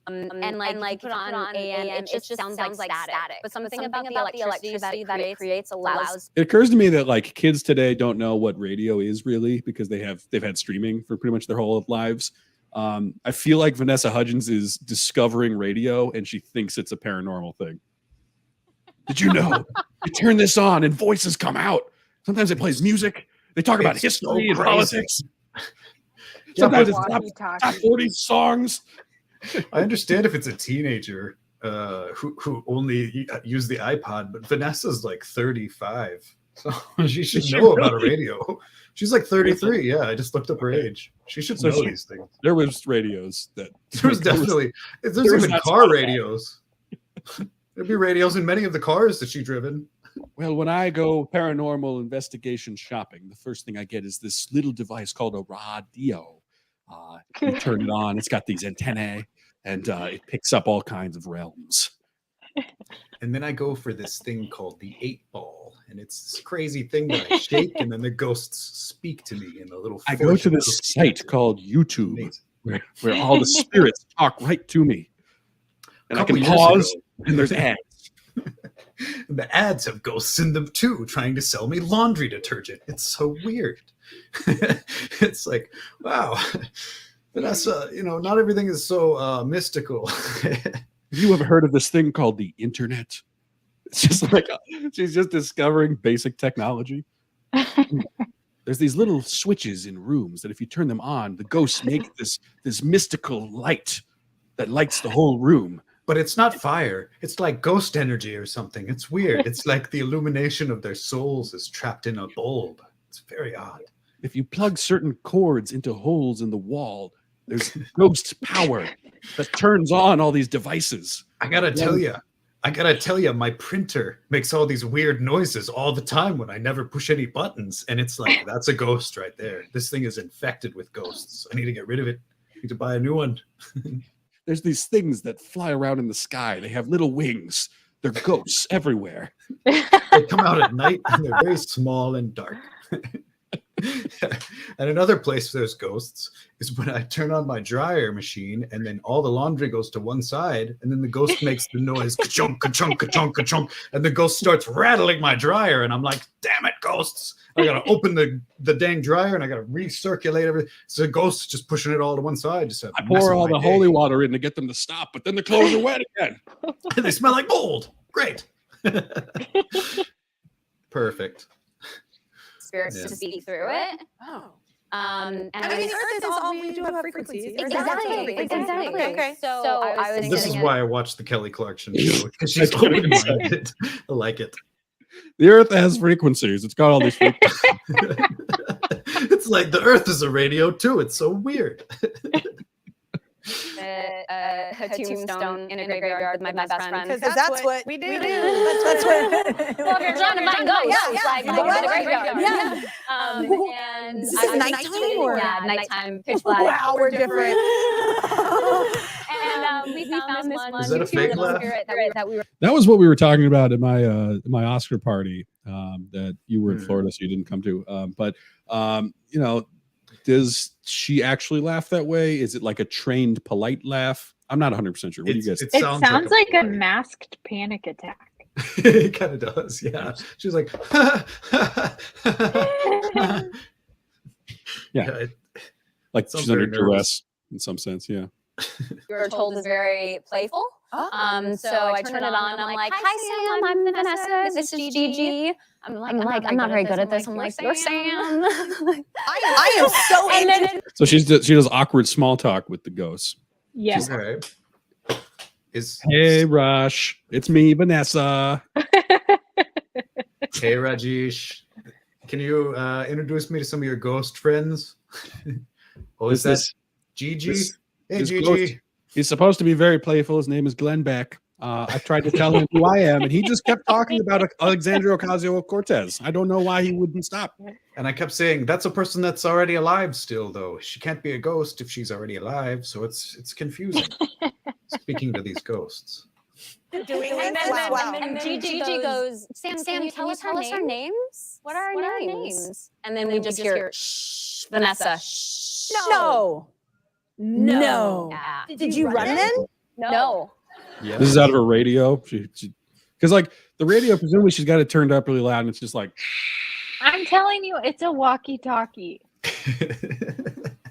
And like you put on AM, it just sounds like static. But something about the electricity that it creates allows. It occurs to me that like kids today don't know what radio is really because they've had streaming for pretty much their whole lives. I feel like Vanessa Hudgens is discovering radio and she thinks it's a paranormal thing. Did you know? You turn this on and voices come out. Sometimes it plays music. They talk about It's history and so politics. Yeah, Sometimes but it's top Walkie-talkie. 40 songs. I understand if it's a teenager who only use the iPod, but Vanessa's like 35, so she should Is she know about a really? radio. She's like 33. Yeah, I just looked up her age. She should So know she- these things. There was radios that There was definitely there's there was even not car Spotify. radios. There'd be radios in many of the cars that she driven. Well, when I go paranormal investigation shopping, the first thing I get is this little device called a radio. You turn it on, it's got these antennae, and it picks up all kinds of realms. And then I go for this thing called the 8-ball, and it's this crazy thing that I shake, and then the ghosts speak to me in a little. I go to this site called YouTube, where all the spirits talk right to me. and I Couple can years pause, ago. and there's ads. The ads have ghosts in them too, trying to sell me laundry detergent. It's so weird. It's like, wow, Vanessa, not everything is so mystical. Have you ever heard of this thing called the internet? It's just like she's just discovering basic technology. There's these little switches in rooms that if you turn them on, the ghosts make this mystical light that lights the whole room. But it's not fire. It's like ghost energy or something. It's weird. It's like the illumination of their souls is trapped in a bulb. It's very odd. If you plug certain cords into holes in the wall, there's ghost power that turns on all these devices. I gotta tell you, my printer makes all these weird noises all the time when I never push any buttons. And it's like, that's a ghost right there. This thing is infected with ghosts. I need to get rid of it. I need to buy a new one. There's these things that fly around in the sky. They have little wings. They're ghosts everywhere. They come out at night and they're very small and dark. And another place there's ghosts is when I turn on my dryer machine and then all the laundry goes to one side and then the ghost makes the noise ka-chunk, ka-chunk, ka-chunk, ka-chunk, and the ghost starts rattling my dryer and I'm like, damn it, ghosts. I gotta open the dang dryer and I gotta recirculate everything. So the ghost just pushing it all to one side. Just I pour all the holy water in to get them to stop, but then the clothes are wet again. And they smell like mold. Great. Perfect. Spirits to speak through it. Oh. And I mean, the Earth is all, we do have frequencies. Exactly. Okay. So I was This is thinking why I watched the Kelly Clarkson show, because she's open-minded. I like it. The Earth has frequencies. It's got all these frequencies. It's like the Earth is a radio too. It's so weird. a tombstone in a graveyard with my best friend. Because that's what we do. We do. That's what. Well, if you're trying to find ghosts, like go to the graveyard. Yeah. And Is this nighttime or? Yeah, nighttime, pitch black. Wow, we're different. And we found this one. Is that a fake laugh? Spirit that we were. That was what we were talking about at my Oscar party that you were in Florida, so you didn't come to. But does she actually laugh that way? Is it like a trained, polite laugh? I'm not 100% sure. What do you guys think? It sounds like a masked panic attack. It kind of does, yeah. She's like, yeah. Like she's under duress in some sense, yeah. We were told is very playful. So I turn it on and I'm like, hi Sam, I'm Vanessa. This is Gigi. I'm I'm not very good at this. I'm like, you're Sam. I am so into. So she does awkward small talk with the ghosts. Yeah. all right. Hey Rush, it's me, Vanessa. Hey Rajesh, can you introduce me to some of your ghost friends? Oh, is that Gigi? Hey this Gigi. ghost, he's supposed to be very playful. His name is Glenn Beck. I tried to tell him who I am, and he just kept talking about Alexandria Ocasio-Cortez. I don't know why he wouldn't stop. And I kept saying, that's a person that's already alive still, though. She can't be a ghost if she's already alive, so it's confusing. Speaking to these ghosts. Doing And this? then, Wow. and then Gigi goes, Sam, can you tell us our names? What are our names? And then we just hear, shh, Vanessa. Shh. No. No. Yeah. Did you run in? No. Yeah. This is out of her radio. Because like the radio, presumably she's got it turned up really loud, and it's just like. I'm telling you, it's a walkie-talkie.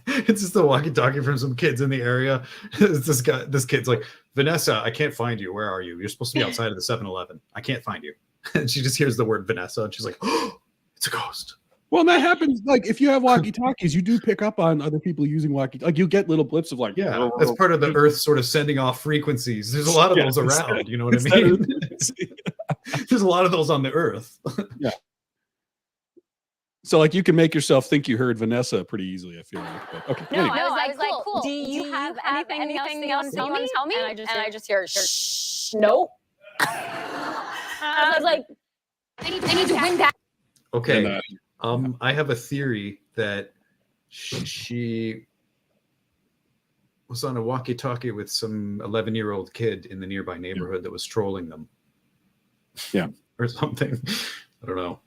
It's just a walkie-talkie from some kids in the area. It's this kid's like, Vanessa, I can't find you. Where are you? You're supposed to be outside of the 7-Eleven. I can't find you. And she just hears the word Vanessa, and she's like, oh, it's a ghost. Well, that happens. Like if you have walkie-talkies, you do pick up on other people using like you get little blips of like, Yeah, that's part of the Earth sort of sending off frequencies. There's a lot of those around. You know what I mean? There's a lot of those on the Earth. Yeah. So like you can make yourself think you heard Vanessa pretty easily. I feel like. But, okay. No, Anyway. I was like, cool. Do you have anything else you want to tell me? And I just hear, shh, nope. I was like, I need to win back. Okay. I have a theory that she was on a walkie-talkie with some 11-year-old kid in the nearby neighborhood that was trolling them. Yeah. Or something. I don't know.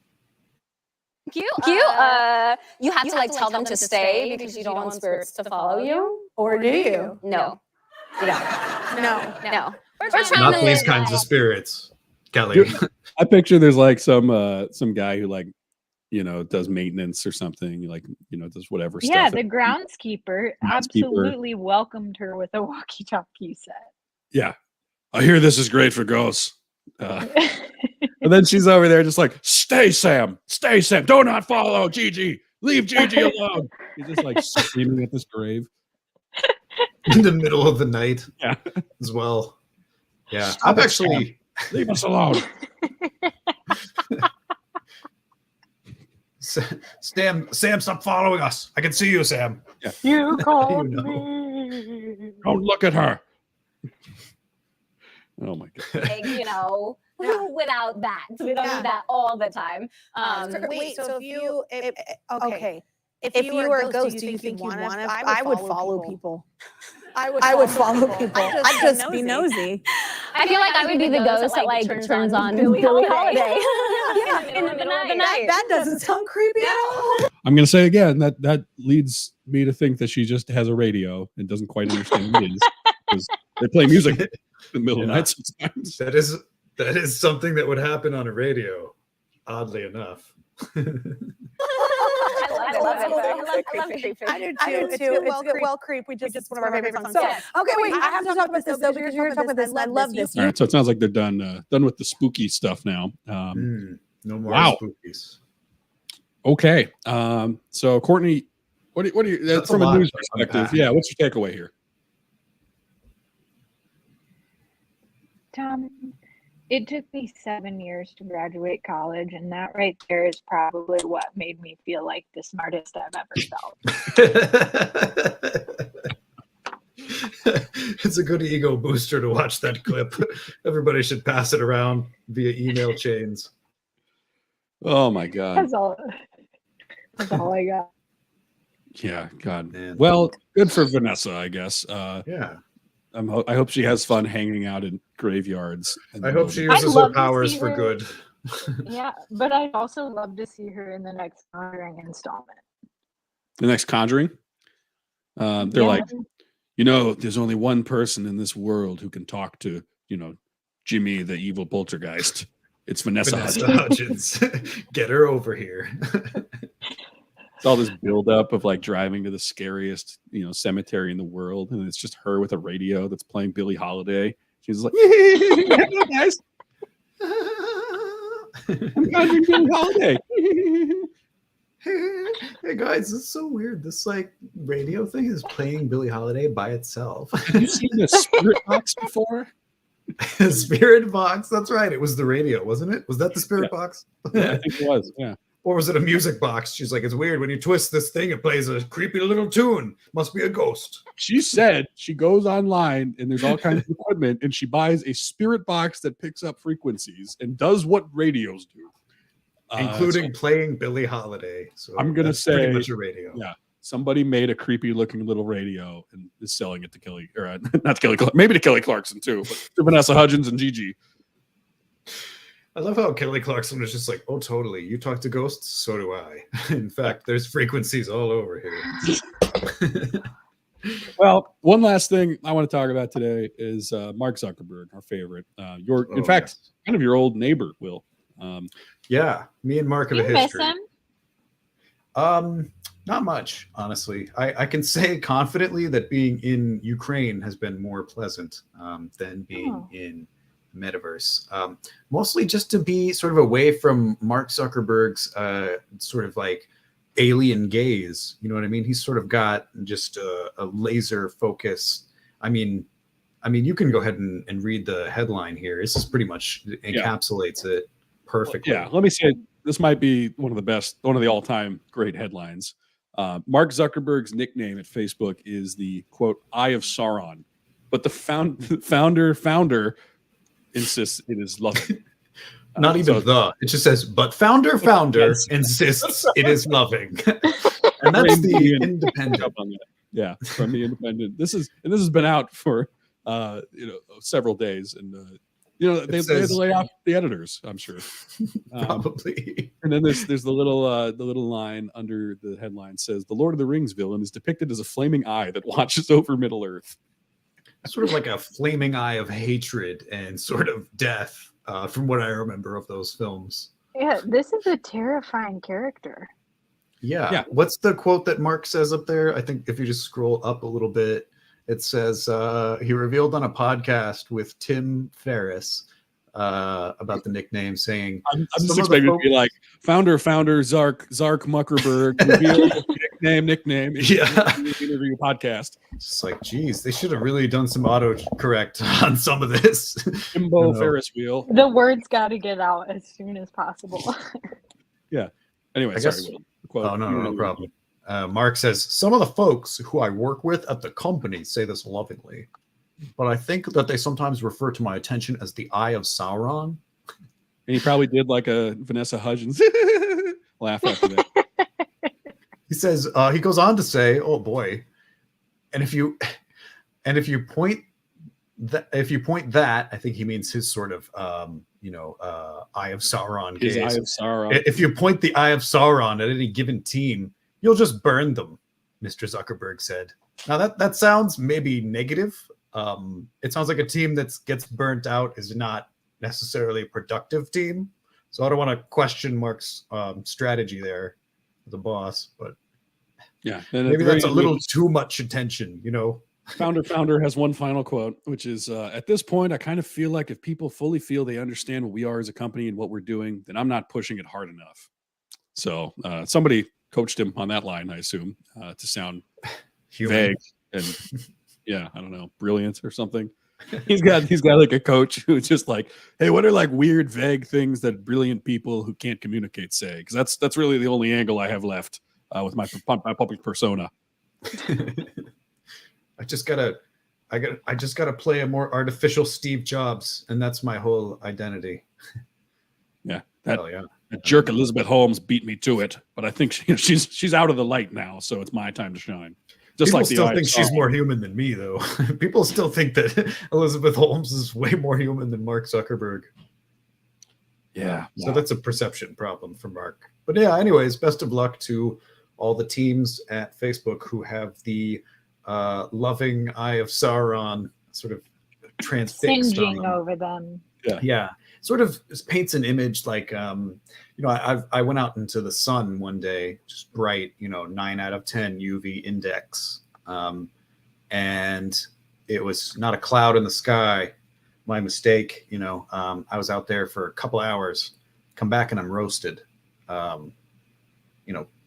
Cute. You have to like tell them to stay because you don't want spirits to follow you. Or do you? No. You don't. No. No. trying Not to these live kinds of life. spirits, Kelly. Dude, I picture there's like some guy who like, you know, does maintenance or something, like, you know, does whatever Yeah, stuff. the groundskeeper absolutely welcomed her with a walkie-talkie set. Yeah. I hear this is great for ghosts. And then she's over there just like, stay, Sam. Stay, Sam. Do not follow Gigi. Leave Gigi alone. He's just like screaming at this grave. In the middle of the night. Yeah. As well. Yeah. Stop I've it, actually... Leave us alone. Sam, stop following us. I can see you, Sam. Yeah. You called know? me. Don't look at her. Oh my God. Like, you know, without that. We don't Yeah. do that all the time. Wait, so if you, okay. If you were a ghost, do you think you'd want to? I would follow people. I would follow people. I'd just be nosy. I feel like I would be the ghost that like turns on Billie Holiday in the middle of the night. That doesn't sound creepy at all. I'm going to say again that leads me to think that she just has a radio and doesn't quite understand what it is. 'Cause they play music in the middle of the night sometimes. That is something that would happen on a radio, oddly enough. I love it. I do too. It's well creep. It's one of our favorite songs. So, okay, wait. I have to talk about this though because you're talking about this. I love this. All right, so it sounds like they're done with the spooky stuff now. No more Wow. spookies. Okay. So Courtney, what do you That's from a a lot news to perspective? unpack. Yeah, what's your takeaway here? Tom, it took me 7 years to graduate college, and that right there is probably what made me feel like the smartest I've ever felt. It's a good ego booster to watch that clip. Everybody should pass it around via email chains. Oh my God. That's all I got. Yeah, God. Man. Well, good for Vanessa, I guess. Yeah. I hope she has fun hanging out in graveyards. I hope she I'd uses her love to powers see for her- good. Yeah, but I'd also love to see her in the next Conjuring installment. The next Conjuring. They're Yeah. like, you know, there's only one person in this world who can talk to, you know, Jimmy, the evil poltergeist. It's Vanessa Hudgens. Hudgens. Get her over here. It's all this buildup of like driving to the scariest, you know, cemetery in the world, and it's just her with a radio that's playing Billie Holiday. She's like, "Hello, guys, I'm conjuring Billie Holiday." Hey guys, this is so weird. This like radio thing is playing Billie Holiday by itself. Have you seen the Spirit Box before? Spirit Box. That's right. It was the radio, wasn't it? Was that the Spirit Box? Yeah, I think it was. Yeah. Or was it a music box? She's like, it's weird when you twist this thing, it plays a creepy little tune. Must be a ghost. She said she goes online and there's all kinds of equipment, and she buys a Spirit Box that picks up frequencies and does what radios do, Including playing Billie Holiday. So I'm gonna that's pretty say- much a radio. yeah. Somebody made a creepy looking little radio and is selling it to Kelly, or not to Kelly, maybe to Kelly Clarkson too, but to Vanessa Hudgens and Gigi. I love how Kelly Clarkson was just like, oh, totally. You talk to ghosts? So do I. In fact, there's frequencies all over here. Well, one last thing I want to talk about today is Mark Zuckerberg, our favorite. In fact, yes. kind of your old neighbor, Will. Yeah, me and Mark have You a miss history. him? Not much, honestly. I can say confidently that being in Ukraine has been more pleasant than being in metaverse. Mostly just to be sort of away from Mark Zuckerberg's sort of like alien gaze. You know what I mean? He's sort of got just a laser focus. I mean, you can go ahead and read the headline here. This is pretty much encapsulates it perfectly. Yeah, let me say this might be one of the all-time great headlines. Mark Zuckerberg's nickname at Facebook is the quote Eye of Sauron, but the founder insists it is loving. Not even it just says, but founder Yes. insists it is loving. And that's the Independent. Up on that. Yeah, from the Independent. This has been out for several days, and they had to lay off the editors, I'm sure. Probably. And then there's the little line under the headline says, "The Lord of the Rings villain is depicted as a flaming eye that watches over Middle Earth." sort of like a flaming eye of hatred and sort of death, from what I remember of those films. Yeah, this is a terrifying character. Yeah. What's the quote that Mark says up there? I think if you just scroll up a little bit, it says he revealed on a podcast with Tim Ferriss about the nickname, saying, I'm just expecting to be like founder Zark Muckerberg revealed nickname interview podcast. It's like, geez, they should have really done some autocorrect on some of this. Jimbo Ferris wheel. The words got to get out as soon as possible. Yeah. Anyway, I sorry, guess, Will. Quote. Oh, no problem. Mark says, some of the folks who I work with at the company say this lovingly, but I think that they sometimes refer to my attention as the Eye of Sauron. And he probably did like a Vanessa Hudgens laugh after that. He says, he goes on to say, oh boy, and if you point that, I think he means his sort of Eye of Sauron gaze. His Eye of Sauron. If you point the Eye of Sauron at any given team, you'll just burn them, Mr. Zuckerberg said. Now that sounds maybe negative. It sounds like a team that gets burnt out is not necessarily a productive team. So I don't want to question Mark's strategy there, the boss, but yeah, maybe that's a little too much attention, Founder has one final quote, which is, at this point, I kind of feel like if people fully feel they understand what we are as a company and what we're doing, then I'm not pushing it hard enough. So somebody coached him on that line, I assume, to sound vague and I don't know, brilliant or something. He's got like a coach who's just like, hey, what are like weird, vague things that brilliant people who can't communicate say? Because that's really the only angle I have left with my public persona. I just gotta play a more artificial Steve Jobs, and that's my whole identity. Yeah, that jerk Elizabeth Holmes beat me to it, but I think she's out of the light now, so it's my time to shine. Just People like still think she's more human than me, though. People still think that Elizabeth Holmes is way more human than Mark Zuckerberg. Yeah. So that's a perception problem for Mark. But yeah, anyways, best of luck to all the teams at Facebook who have the loving Eye of Sauron sort of transfixed Singeing on them. over them. Yeah. Sort of paints an image like, I went out into the sun one day, just bright, 9 out of 10 UV index. And it was not a cloud in the sky. My mistake, I was out there for a couple hours, come back and I'm roasted,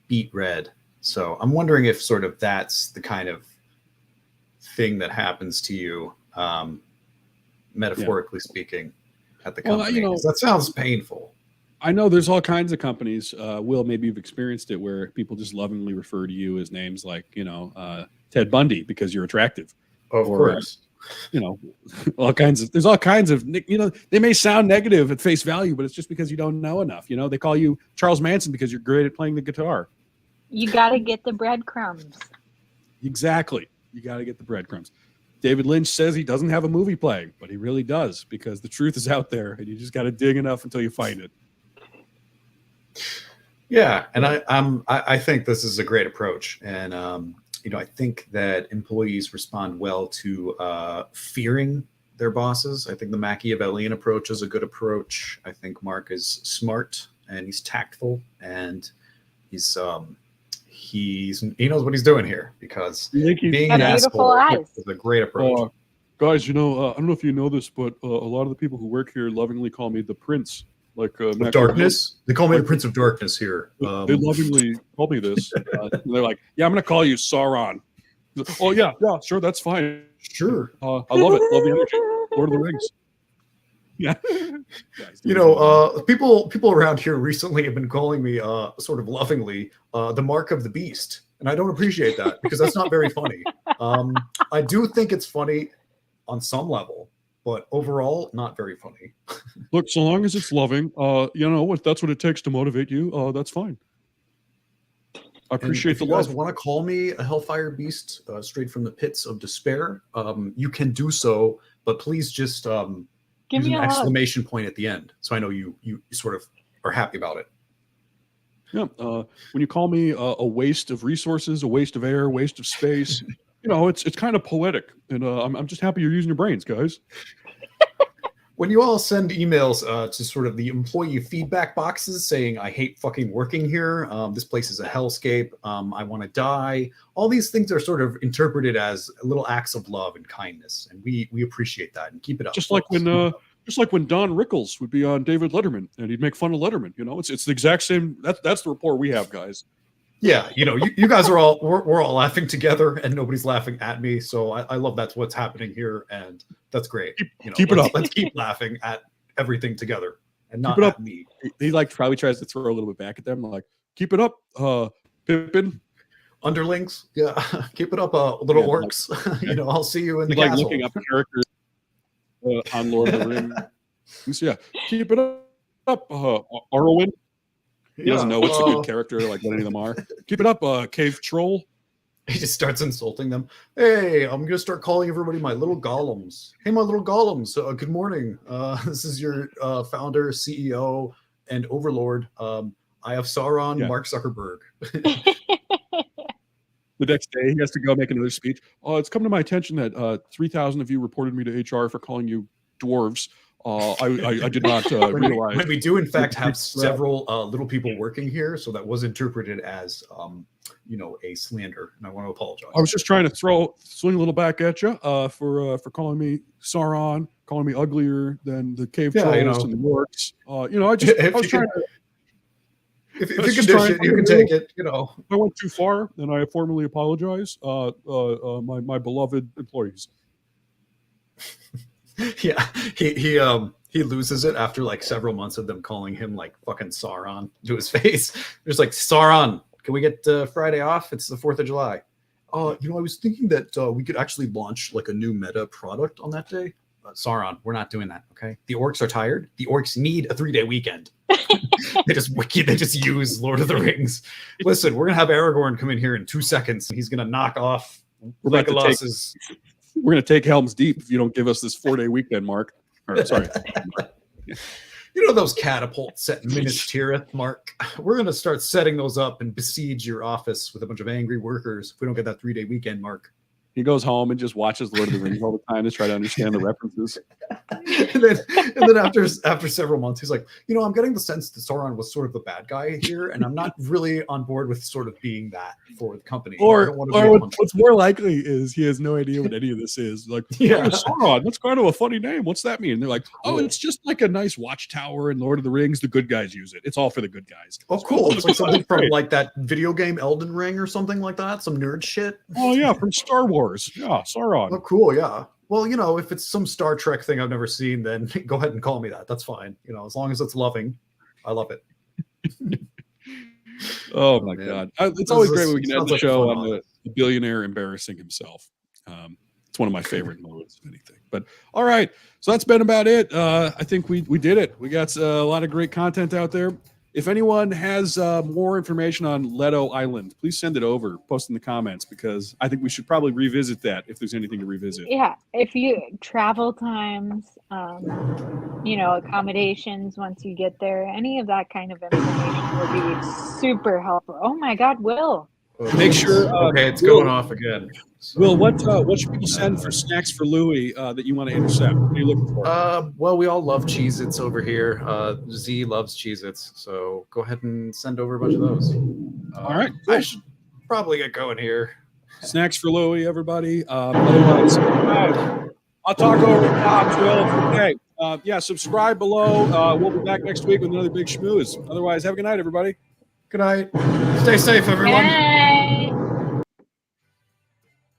beet red. So I'm wondering if sort of that's the kind of thing that happens to you, metaphorically speaking, at the company. Well, that sounds painful. I know there's all kinds of companies. Will, maybe you've experienced it where people just lovingly refer to you as names like, Ted Bundy because you're attractive. Of course. There's all kinds of, they may sound negative at face value, but it's just because you don't know enough. They call you Charles Manson because you're great at playing the guitar. You got to get the breadcrumbs. Exactly. You got to get the breadcrumbs. David Lynch says he doesn't have a movie playing, but he really does because the truth is out there and you just got to dig enough until you find it. Yeah. And I think this is a great approach. And, I think that employees respond well to fearing their bosses. I think the Machiavellian approach is a good approach. I think Mark is smart and he's tactful and he knows what he's doing here because being an asshole is a great approach. Guys, I don't know if you know this, but a lot of the people who work here lovingly call me the Prince. Like darkness. They call me the Prince of Darkness here. They lovingly call me this. And they're like, "Yeah, I'm going to call you Sauron." Like, oh yeah, sure, that's fine. Sure, I love it. Love the energy. Lord of the Rings. Yeah. People around here recently have been calling me sort of lovingly the Mark of the Beast, and I don't appreciate that because that's not very funny. I do think it's funny on some level. But overall, not very funny. Look, so long as it's loving, what that's what it takes to motivate you. That's fine. I appreciate the love. If you guys want to call me a Hellfire Beast straight from the pits of despair, you can do so. But please just use an exclamation point at the end, so I know you sort of are happy about it. Yeah. When you call me a waste of resources, a waste of air, waste of space, it's kind of poetic, and I'm just happy you're using your brains, guys. When you all send emails to sort of the employee feedback boxes saying, I hate fucking working here, this place is a hellscape, I want to die, all these things are sort of interpreted as little acts of love and kindness, and we appreciate that and keep it up. Just like when Don Rickles would be on David Letterman and he'd make fun of Letterman. It's the exact same. That's the rapport we have, guys. Yeah, you guys are we're all laughing together and nobody's laughing at me. So I love that's what's happening here, and that's great. Keep it up. Let's keep laughing at everything together and not keep it at up. me. He probably tries to throw a little bit back at them, like, keep it up, Pippin. Underlings, yeah, keep it up, little orcs. I'll see you in the castle. Looking up characters on Lord of the Rings. Yeah, keep it up, Arwen. He doesn't know what's a good character, like what any of them are. Keep it up, Cave Troll. He just starts insulting them. Hey, I'm going to start calling everybody my little golems. Hey, my little golems. Good morning. This is your founder, CEO, and overlord. I have Sauron, Mark Zuckerberg. The next day, he has to go make another speech. It's come to my attention that 3,000 of you reported me to HR for calling you dwarves. I did not realize. When we do, in fact, have several little people working here, so that was interpreted as, a slander, and I want to apologize. I was just trying to swing a little back at you for calling me Sauron, calling me uglier than the cave trolls and the orcs. I was trying to. If you can dish it, you can take it. If I went too far, then I formally apologize. My beloved employees. Yeah, he loses it after like several months of them calling him like fucking Sauron to his face. There's like, Sauron, can we get Friday off? It's the 4th of July. I was thinking that we could actually launch like a new meta product on that day. Sauron, we're not doing that. Okay, the orcs are tired. The orcs need a 3-day weekend. They just use Lord of the Rings. Listen, we're gonna have Aragorn come in here in 2 seconds, and he's gonna knock off Legolas's. We're going to take Helm's Deep if you don't give us this 4-day weekend, Mark. Sorry. Those catapults set in Minas Tirith, Mark? We're going to start setting those up and besiege your office with a bunch of angry workers if we don't get that 3-day weekend, Mark. He goes home and just watches Lord of the Rings all the time to try to understand the references. and then after several months, he's like, I'm getting the sense that Sauron was sort of the bad guy here, and I'm not really on board with sort of being that for the company. Or what's more likely is he has no idea what any of this is. Like, Sauron, that's kind of a funny name. What's that mean? And they're like, it's just like a nice watchtower in Lord of the Rings. The good guys use it. It's all for the good guys. Oh, cool. It's like something from like that video game Elden Ring or something like that. Some nerd shit. Oh, yeah, from Star Wars. Yeah, Sauron. Oh, cool. Yeah. Well, if it's some Star Trek thing I've never seen, then go ahead and call me that. That's fine. As long as it's loving, I love it. Oh my God. It's always great when we can end the show on the billionaire embarrassing himself. It's one of my favorite moments of anything. But all right. So that's been about it. I think we did it. We got a lot of great content out there. If anyone has more information on Leto Island, please send it over, post in the comments, because I think we should probably revisit that if there's anything to revisit. Yeah, if you travel times, accommodations once you get there, any of that kind of information would be super helpful. Oh my God, Will. Make sure. Okay, it's going off again. Will, what should people send for snacks for Louie that you want to intercept? What are you looking for? Well, we all love Cheez-Its over here. Z loves Cheez-Its, so go ahead and send over a bunch of those. All right. I should probably get going here. Snacks for Louie, everybody. Otherwise, I'll talk over Bob's Will. Okay. Subscribe below. We'll be back next week with another big schmooze. Otherwise, have a good night, everybody. Good night. Stay safe, everyone.